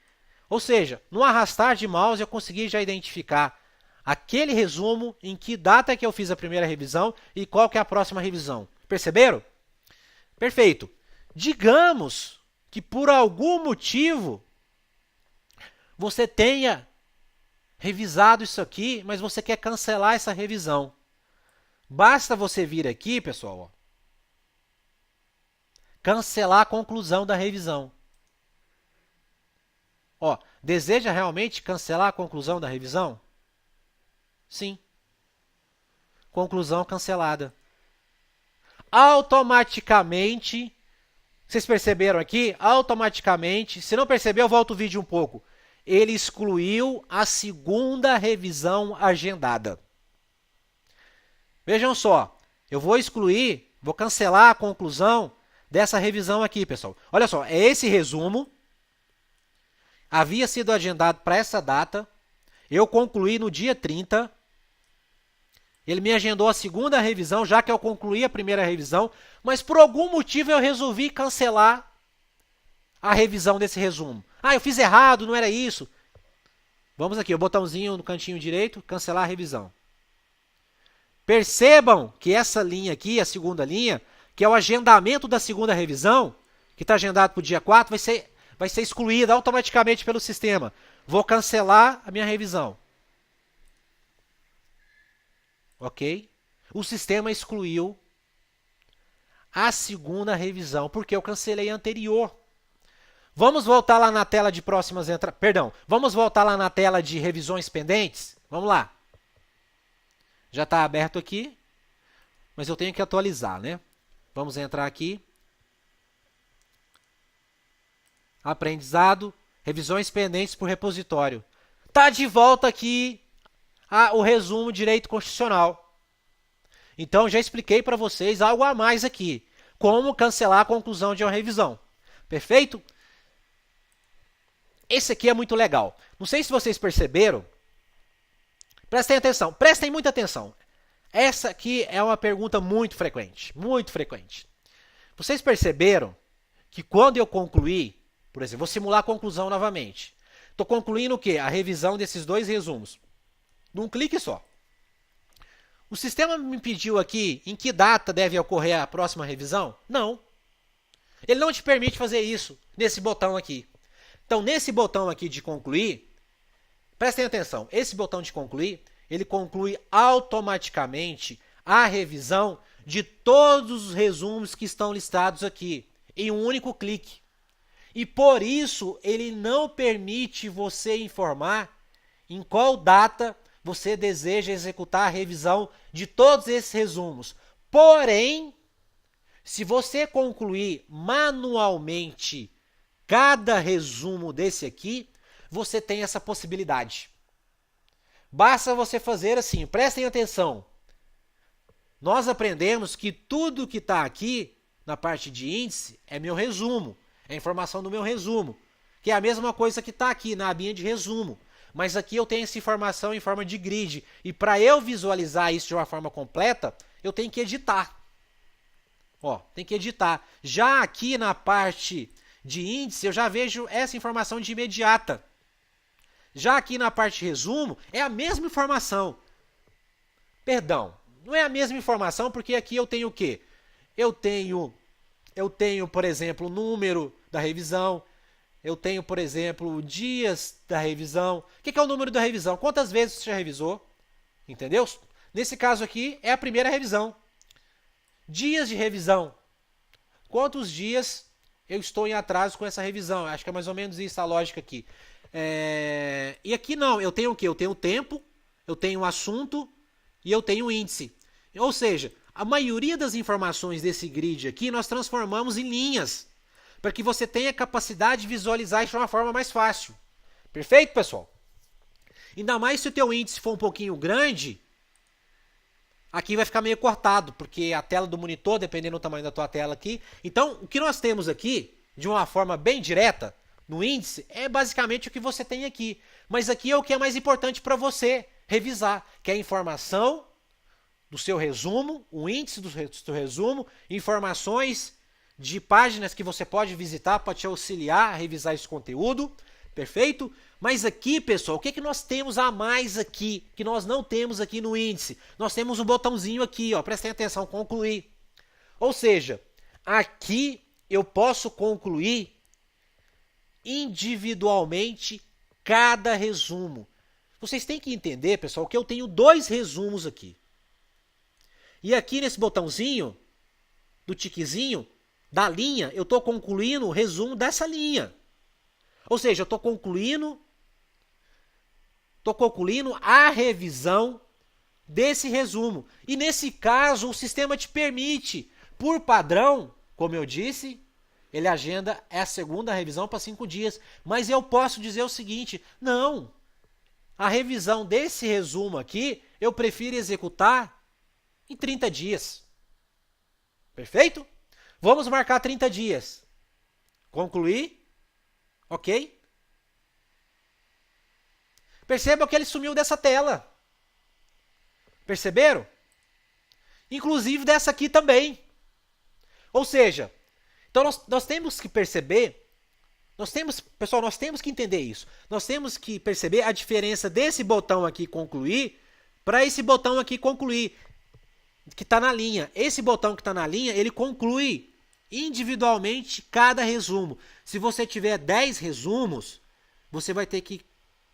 Ou seja, no arrastar de mouse eu consegui já identificar aquele resumo, em que data é que eu fiz a primeira revisão e qual que é a próxima revisão. Perceberam? Perfeito. Digamos que por algum motivo você tenha revisado isso aqui, mas você quer cancelar essa revisão. Basta você vir aqui, pessoal, ó, cancelar a conclusão da revisão. Ó, deseja realmente cancelar a conclusão da revisão? Sim. Conclusão cancelada. Automaticamente, vocês perceberam aqui? Automaticamente, se não percebeu, volta o vídeo um pouco. Ele excluiu a segunda revisão agendada. Vejam só, eu vou excluir, vou cancelar a conclusão dessa revisão aqui, pessoal. Olha só, é esse resumo. Havia sido agendado para essa data. Eu concluí no dia 30. Ele me agendou a segunda revisão, já que eu concluí a primeira revisão. Mas por algum motivo eu resolvi cancelar a revisão desse resumo. Eu fiz errado, não era isso. Vamos aqui, o botãozinho no cantinho direito, cancelar a revisão. Percebam que essa linha aqui, a segunda linha, que é o agendamento da segunda revisão, que está agendado para o dia 4, vai ser excluída automaticamente pelo sistema. Vou cancelar a minha revisão. Ok? O sistema excluiu a segunda revisão, porque eu cancelei a anterior. Vamos voltar lá na tela de próximas entradas. Perdão, vamos voltar lá na tela de revisões pendentes? Vamos lá. Já está aberto aqui, mas eu tenho que atualizar, né? Vamos entrar aqui. Aprendizado, revisões pendentes por repositório. Está de volta aqui o resumo direito constitucional. Então, já expliquei para vocês algo a mais aqui. Como cancelar a conclusão de uma revisão. Perfeito? Esse aqui é muito legal. Não sei se vocês perceberam. Prestem atenção. Prestem muita atenção. Essa aqui é uma pergunta muito frequente. Muito frequente. Vocês perceberam que quando eu concluí, por exemplo, vou simular a conclusão novamente. Estou concluindo o quê? A revisão desses dois resumos. Num clique só. O sistema me pediu aqui em que data deve ocorrer a próxima revisão? Não. Ele não te permite fazer isso nesse botão aqui. Então, nesse botão aqui de concluir, prestem atenção, esse botão de concluir, ele conclui automaticamente a revisão de todos os resumos que estão listados aqui, em um único clique. E por isso, ele não permite você informar em qual data você deseja executar a revisão de todos esses resumos. Porém, se você concluir manualmente cada resumo desse aqui, você tem essa possibilidade. Basta você fazer assim, prestem atenção. Nós aprendemos que tudo que está aqui na parte de índice é meu resumo, é a informação do meu resumo, que é a mesma coisa que está aqui na abinha de resumo. Mas aqui eu tenho essa informação em forma de grid. E para eu visualizar isso de uma forma completa, eu tenho que editar. Ó, tem que editar. Já aqui na parte de índice, eu já vejo essa informação de imediata. Já aqui na parte de resumo, é a mesma informação. Perdão, não é a mesma informação, porque aqui eu tenho o quê? Eu tenho, por exemplo, o número da revisão. Eu tenho, por exemplo, dias da revisão. O que é o número da revisão? Quantas vezes você já revisou? Entendeu? Nesse caso aqui, é a primeira revisão. Dias de revisão. Quantos dias eu estou em atraso com essa revisão? Acho que é mais ou menos isso a lógica aqui. E aqui não, eu tenho o quê? Eu tenho o tempo, eu tenho o assunto e eu tenho o índice. Ou seja, a maioria das informações desse grid aqui nós transformamos em linhas, para que você tenha capacidade de visualizar isso de uma forma mais fácil. Perfeito, pessoal? Ainda mais se o teu índice for um pouquinho grande, aqui vai ficar meio cortado, porque a tela do monitor, dependendo do tamanho da tua tela aqui. Então, o que nós temos aqui, de uma forma bem direta, no índice, é basicamente o que você tem aqui. Mas aqui é o que é mais importante para você revisar, que é a informação do seu resumo, o índice do seu resumo, informações de páginas que você pode visitar para te auxiliar a revisar esse conteúdo. Perfeito? Mas aqui, pessoal, o que nós temos a mais aqui, que nós não temos aqui no índice? Nós temos um botãozinho aqui, ó, prestem atenção, concluir. Ou seja, aqui eu posso concluir individualmente cada resumo. Vocês têm que entender, pessoal, que eu tenho 2 resumos aqui. E aqui nesse botãozinho, do tiquezinho, da linha, eu estou concluindo o resumo dessa linha. Ou seja, eu estou concluindo a revisão desse resumo. E nesse caso, o sistema te permite, por padrão, como eu disse, ele agenda a segunda revisão para 5 dias. Mas eu posso dizer o seguinte, não, a revisão desse resumo aqui, eu prefiro executar em 30 dias. Perfeito? Vamos marcar 30 dias. Concluir. Ok? Percebam que ele sumiu dessa tela. Perceberam? Inclusive dessa aqui também. Ou seja, então nós temos que perceber, pessoal, nós temos que entender isso. Nós temos que perceber a diferença desse botão aqui concluir para esse botão aqui concluir, que está na linha. Esse botão que está na linha, ele conclui individualmente cada resumo. Se você tiver 10 resumos, você vai ter que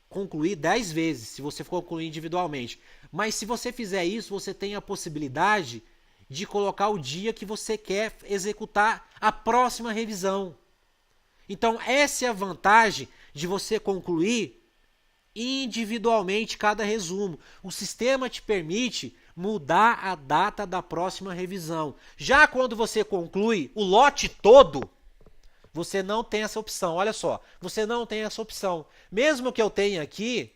concluir 10 vezes, se você for concluir individualmente. Mas se você fizer isso, você tem a possibilidade de colocar o dia que você quer executar a próxima revisão. Então, essa é a vantagem de você concluir individualmente cada resumo. O sistema te permite mudar a data da próxima revisão. Já quando você conclui o lote todo, você não tem essa opção. Olha só, você não tem essa opção. Mesmo que eu tenha aqui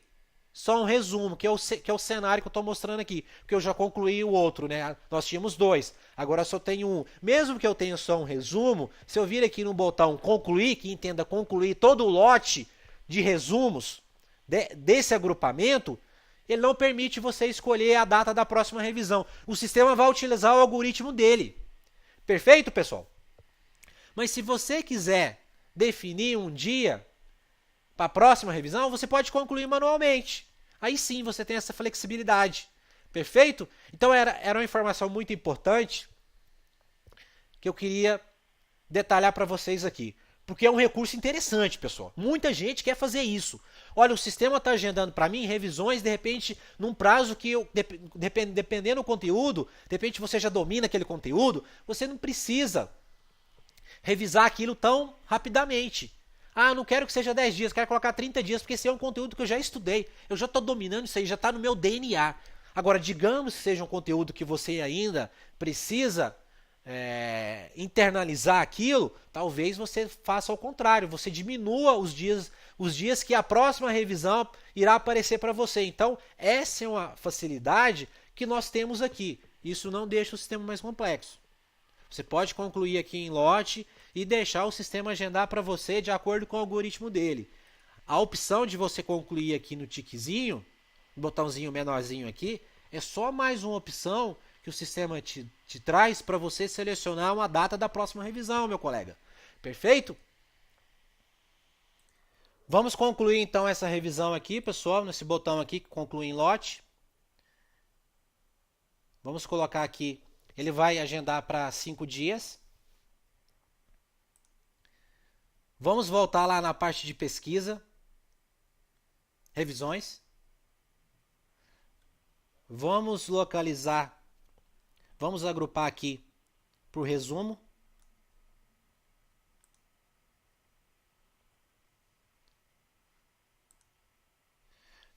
só um resumo, que é o cenário que eu estou mostrando aqui, porque eu já concluí o outro, né? Nós tínhamos 2, agora só tenho um. Mesmo que eu tenha só um resumo, se eu vir aqui no botão concluir, que entenda concluir todo o lote de resumos desse agrupamento, ele não permite você escolher a data da próxima revisão. O sistema vai utilizar o algoritmo dele. Perfeito, pessoal? Mas se você quiser definir um dia para a próxima revisão, você pode concluir manualmente. Aí sim você tem essa flexibilidade. Perfeito? Então era uma informação muito importante que eu queria detalhar para vocês aqui. Porque é um recurso interessante, pessoal. Muita gente quer fazer isso. Olha, o sistema está agendando para mim revisões, de repente, num prazo que, dependendo do conteúdo, de repente você já domina aquele conteúdo, você não precisa revisar aquilo tão rapidamente. Ah, não quero que seja 10 dias, quero colocar 30 dias, porque esse é um conteúdo que eu já estudei. Eu já estou dominando isso aí, já está no meu DNA. Agora, digamos que seja um conteúdo que você ainda precisa internalizar aquilo, talvez você faça ao contrário, você diminua os dias que a próxima revisão irá aparecer para você. Então, essa é uma facilidade que nós temos aqui. Isso não deixa o sistema mais complexo. Você pode concluir aqui em lote e deixar o sistema agendar para você de acordo com o algoritmo dele. A opção de você concluir aqui no tiquezinho, no botãozinho menorzinho aqui, é só mais uma opção que o sistema te traz para você selecionar uma data da próxima revisão, meu colega. Perfeito? Vamos concluir então essa revisão aqui, pessoal, nesse botão aqui que conclui em lote. Vamos colocar aqui, ele vai agendar para 5 dias. Vamos voltar lá na parte de pesquisa, revisões. Vamos localizar, vamos agrupar aqui por resumo.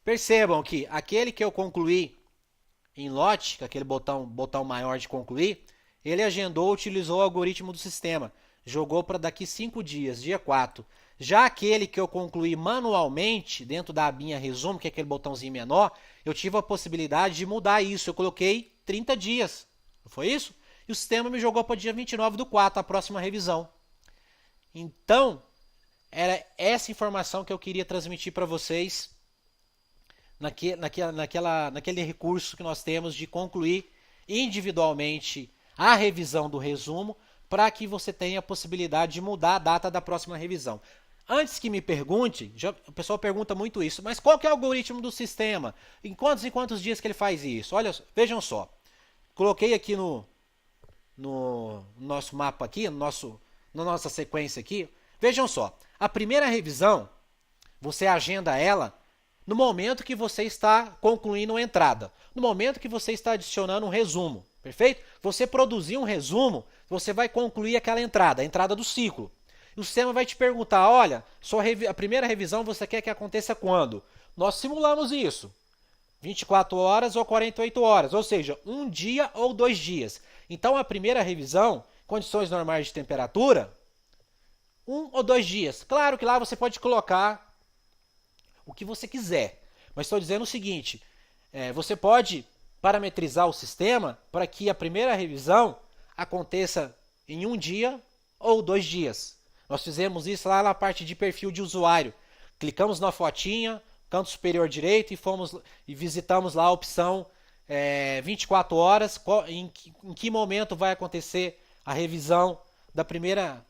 Percebam que aquele que eu concluí em lote, com aquele botão maior de concluir, ele agendou, utilizou o algoritmo do sistema. Jogou para daqui 5 dias, dia 4. Já aquele que eu concluí manualmente, dentro da abinha resumo, que é aquele botãozinho menor, eu tive a possibilidade de mudar isso. Eu coloquei 30 dias. Não foi isso? E o sistema me jogou para o dia 29/4, a próxima revisão. Então, era essa informação que eu queria transmitir para vocês naquele recurso que nós temos de concluir individualmente a revisão do resumo, para que você tenha a possibilidade de mudar a data da próxima revisão. Antes que me pergunte, o pessoal pergunta muito isso, mas qual que é o algoritmo do sistema? Em quantos dias que ele faz isso? Olha, vejam só. Coloquei aqui no nosso mapa aqui, na nossa sequência aqui. Vejam só, a primeira revisão, você agenda ela no momento que você está concluindo uma entrada, no momento que você está adicionando um resumo, perfeito? Você produzir um resumo, você vai concluir aquela entrada, a entrada do ciclo. E o sistema vai te perguntar, olha, a primeira revisão você quer que aconteça quando? Nós simulamos isso, 24 horas ou 48 horas, ou seja, 1 dia ou 2 dias. Então a primeira revisão, condições normais de temperatura, 1 ou 2 dias. Claro que lá você pode colocar o que você quiser. Mas estou dizendo o seguinte, você pode parametrizar o sistema para que a primeira revisão aconteça em 1 dia ou 2 dias. Nós fizemos isso lá na parte de perfil de usuário. Clicamos na fotinha, canto superior direito e visitamos lá a opção 24 horas, em que momento vai acontecer a revisão da primeira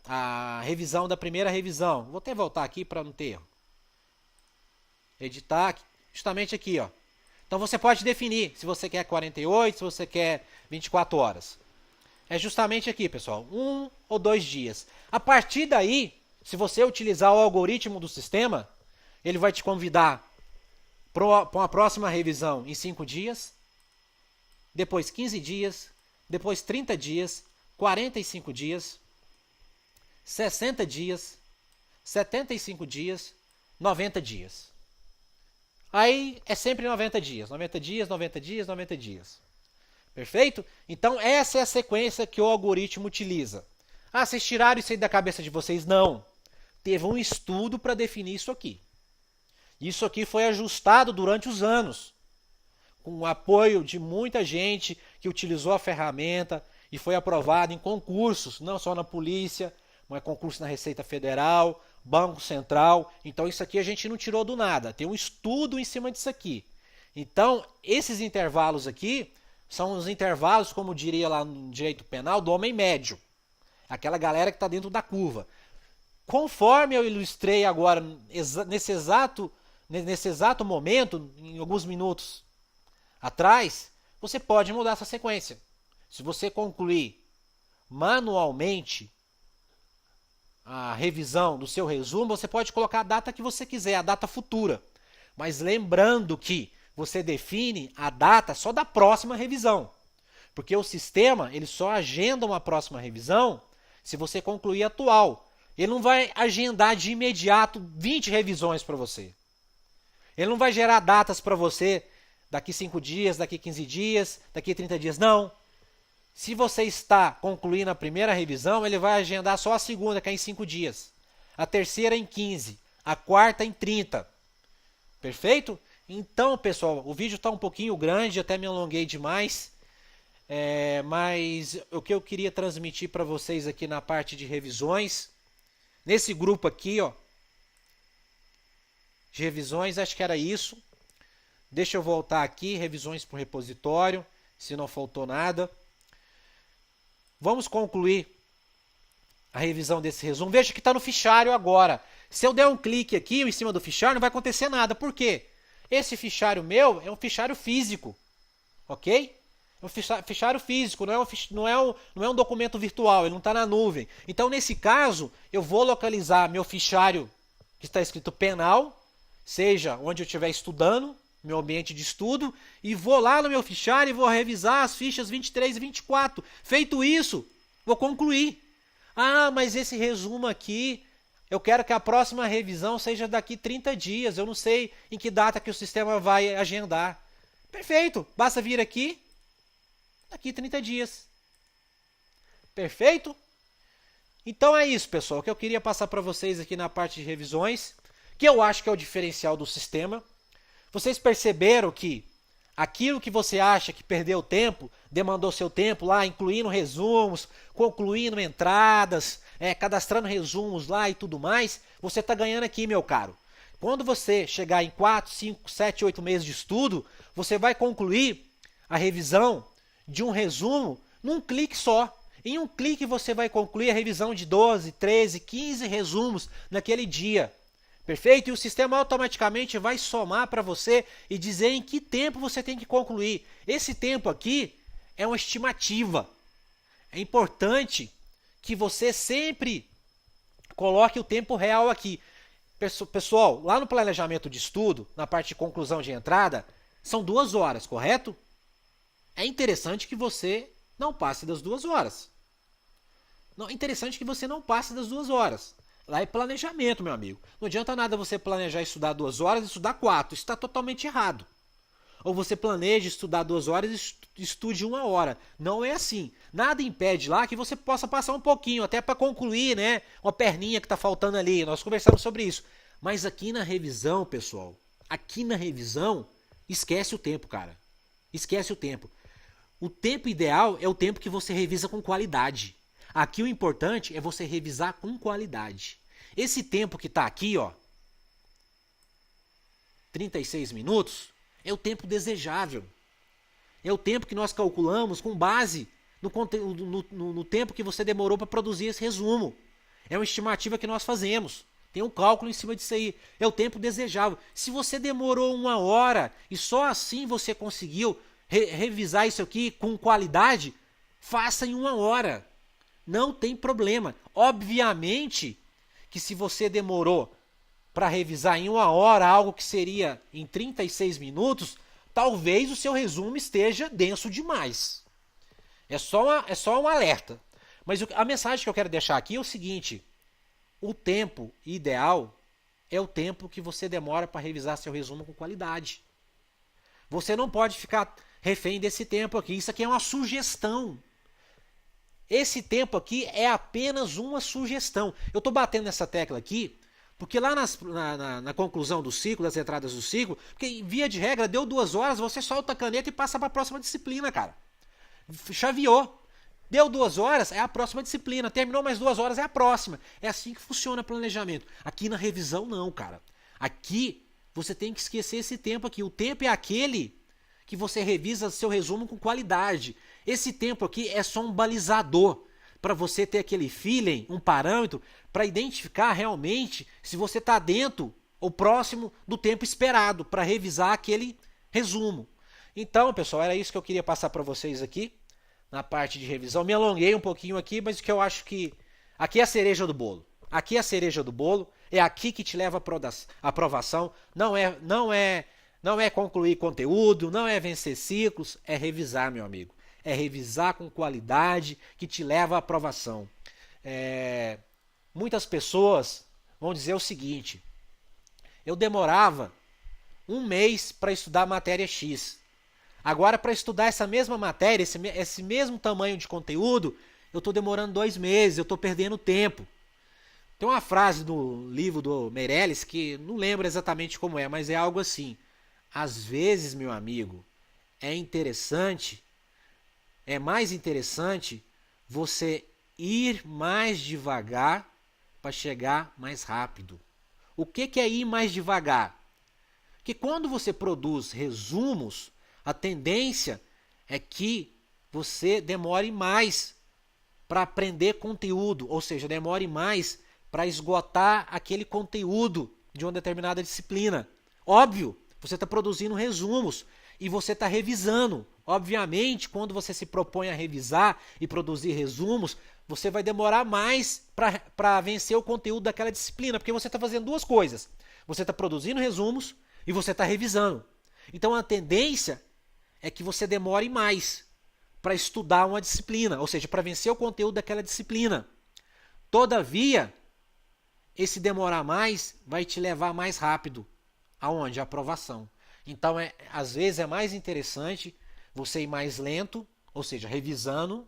revisão. Vou até voltar aqui para não ter erro. Editar, justamente aqui, ó. Então você pode definir se você quer 48, se você quer 24 horas. É justamente aqui, pessoal, 1 ou 2 dias. A partir daí, se você utilizar o algoritmo do sistema, ele vai te convidar para uma próxima revisão em 5 dias, depois 15 dias, depois 30 dias, 45 dias, 60 dias, 75 dias, 90 dias. Aí é sempre 90 dias, 90 dias, 90 dias, 90 dias. Perfeito? Então essa é a sequência que o algoritmo utiliza. Ah, vocês tiraram isso aí da cabeça de vocês? Não. Teve um estudo para definir isso aqui. Isso aqui foi ajustado durante os anos, com o apoio de muita gente que utilizou a ferramenta e foi aprovado em concursos, não só na polícia, mas concurso na Receita Federal, Banco Central. Então isso aqui a gente não tirou do nada, tem um estudo em cima disso aqui. Então esses intervalos aqui são os intervalos, como diria lá no direito penal, do homem médio. Aquela galera que está dentro da curva. Conforme eu ilustrei agora, nesse exato momento, em alguns minutos atrás, você pode mudar essa sequência. Se você concluir manualmente a revisão do seu resumo, você pode colocar a data que você quiser, a data futura. Mas lembrando que você define a data só da próxima revisão. Porque o sistema ele só agenda uma próxima revisão se você concluir a atual. Ele não vai agendar de imediato 20 revisões para você. Ele não vai gerar datas para você daqui 5 dias, daqui 15 dias, daqui 30 dias. Não. Se você está concluindo a primeira revisão, ele vai agendar só a segunda, que é em 5 dias. A terceira em 15. A quarta em 30. Perfeito? Então, pessoal, o vídeo está um pouquinho grande, até me alonguei demais. Mas o que eu queria transmitir para vocês aqui na parte de revisões, nesse grupo aqui, ó, de revisões, acho que era isso. Deixa eu voltar aqui, revisões para o repositório. se não faltou nada. Vamos concluir a revisão desse resumo. Veja que está no fichário agora. Se eu der um clique aqui em cima do fichário, não vai acontecer nada. Por quê? Esse fichário meu é um fichário físico. Ok? É um fichário físico, não é um documento virtual, ele não está na nuvem. Então, nesse caso, eu vou localizar meu fichário que está escrito penal, seja onde eu estiver estudando, meu ambiente de estudo, e vou lá no meu fichário e vou revisar as fichas 23 e 24. Feito isso, vou concluir. Ah, mas esse resumo aqui, eu quero que a próxima revisão seja daqui 30 dias, eu não sei em que data que o sistema vai agendar. Perfeito, basta vir aqui, daqui 30 dias. Perfeito? Então é isso, pessoal, que eu queria passar para vocês aqui na parte de revisões, que eu acho que é o diferencial do sistema. Vocês perceberam que aquilo que você acha que perdeu tempo, demandou seu tempo lá, incluindo resumos, concluindo entradas, cadastrando resumos lá e tudo mais, você está ganhando aqui, meu caro. Quando você chegar em 4, 5, 7, 8 meses de estudo, você vai concluir a revisão de um resumo num clique só. Em um clique você vai concluir a revisão de 12, 13, 15 resumos naquele dia. Perfeito? E o sistema automaticamente vai somar para você e dizer em que tempo você tem que concluir. Esse tempo aqui é uma estimativa. É importante que você sempre coloque o tempo real aqui. Pessoal, lá no planejamento de estudo, na parte de conclusão de entrada, são 2 horas, correto? É interessante que você não passe das 2 horas. Não, é interessante que você não passe das 2 horas. Lá é planejamento, meu amigo. Não adianta nada você planejar estudar 2 horas e estudar 4. Isso está totalmente errado. Ou você planeja estudar 2 horas e estude 1 hora. Não é assim. Nada impede lá que você possa passar um pouquinho, até para concluir, né? Uma perninha que está faltando ali. Nós conversamos sobre isso. Mas aqui na revisão, pessoal, aqui na revisão, esquece o tempo, cara. Esquece o tempo. O tempo ideal é o tempo que você revisa com qualidade. Aqui o importante é você revisar com qualidade. Esse tempo que está aqui, ó, 36 minutos, é o tempo desejável. É o tempo que nós calculamos com base no tempo que você demorou para produzir esse resumo. É uma estimativa que nós fazemos. Tem um cálculo em cima disso aí. É o tempo desejável. Se você demorou 1 hora e só assim você conseguiu revisar isso aqui com qualidade, faça em 1 hora. Não tem problema. Obviamente que se você demorou para revisar em 1 hora algo que seria em 36 minutos, talvez o seu resumo esteja denso demais. É só um alerta. Mas a mensagem que eu quero deixar aqui é o seguinte: o tempo ideal é o tempo que você demora para revisar seu resumo com qualidade. Você não pode ficar refém desse tempo aqui. Isso aqui é uma sugestão. Esse tempo aqui é apenas uma sugestão. Eu estou batendo nessa tecla aqui, porque lá na conclusão do ciclo, das entradas do ciclo, porque via de regra, deu 2 horas, você solta a caneta e passa para a próxima disciplina, cara. Chaveou. Deu 2 horas, é a próxima disciplina. Terminou mais 2 horas, é a próxima. É assim que funciona o planejamento. Aqui na revisão, não, cara. Aqui, você tem que esquecer esse tempo aqui. O tempo é aquele que você revisa seu resumo com qualidade. Esse tempo aqui é só um balizador para você ter aquele feeling, um parâmetro, para identificar realmente se você está dentro ou próximo do tempo esperado para revisar aquele resumo. Então, pessoal, era isso que eu queria passar para vocês aqui na parte de revisão. Me alonguei um pouquinho aqui, mas o que eu acho que aqui é a cereja do bolo. Aqui é a cereja do bolo, é aqui que te leva a aprovação. Não é concluir conteúdo, não é vencer ciclos, é revisar, meu amigo. É revisar com qualidade que te leva à aprovação. Muitas pessoas vão dizer o seguinte: eu demorava 1 mês para estudar a matéria X. Agora, para estudar essa mesma matéria, esse mesmo tamanho de conteúdo, eu estou demorando 2 meses, eu estou perdendo tempo. Tem uma frase no livro do Meirelles que não lembro exatamente como é, mas é algo assim: às vezes, meu amigo, é mais interessante você ir mais devagar para chegar mais rápido. O que é ir mais devagar? Que quando você produz resumos, a tendência é que você demore mais para aprender conteúdo, ou seja, demore mais para esgotar aquele conteúdo de uma determinada disciplina. Óbvio, você está produzindo resumos e você está revisando. Obviamente, quando você se propõe a revisar e produzir resumos, você vai demorar mais para vencer o conteúdo daquela disciplina, porque você está fazendo duas coisas. Você está produzindo resumos e você está revisando. Então a tendência é que você demore mais para estudar uma disciplina, ou seja, para vencer o conteúdo daquela disciplina. Todavia, esse demorar mais vai te levar mais rápido. Aonde? A aprovação. Então, às vezes é mais interessante você ir mais lento, ou seja, revisando,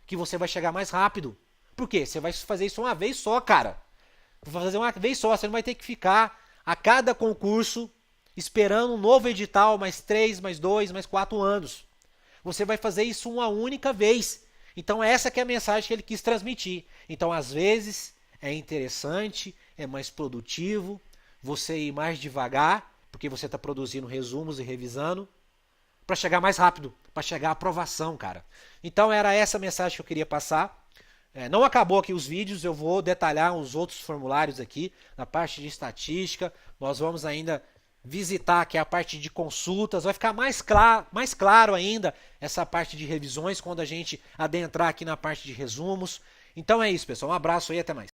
que você vai chegar mais rápido. Por quê? Você vai fazer isso uma vez só, cara. Vai fazer uma vez só, você não vai ter que ficar a cada concurso esperando um novo edital, mais 3, mais 2, mais 4 anos. Você vai fazer isso uma única vez. Então essa que é a mensagem que ele quis transmitir. Então às vezes é interessante, é mais produtivo você ir mais devagar, porque você está produzindo resumos e revisando, para chegar mais rápido, para chegar à aprovação, cara. Então era essa a mensagem que eu queria passar. Não acabou aqui os vídeos, eu vou detalhar os outros formulários aqui, na parte de estatística. Nós vamos ainda visitar aqui a parte de consultas, vai ficar mais claro ainda essa parte de revisões quando a gente adentrar aqui na parte de resumos. Então é isso, pessoal. Um abraço e até mais.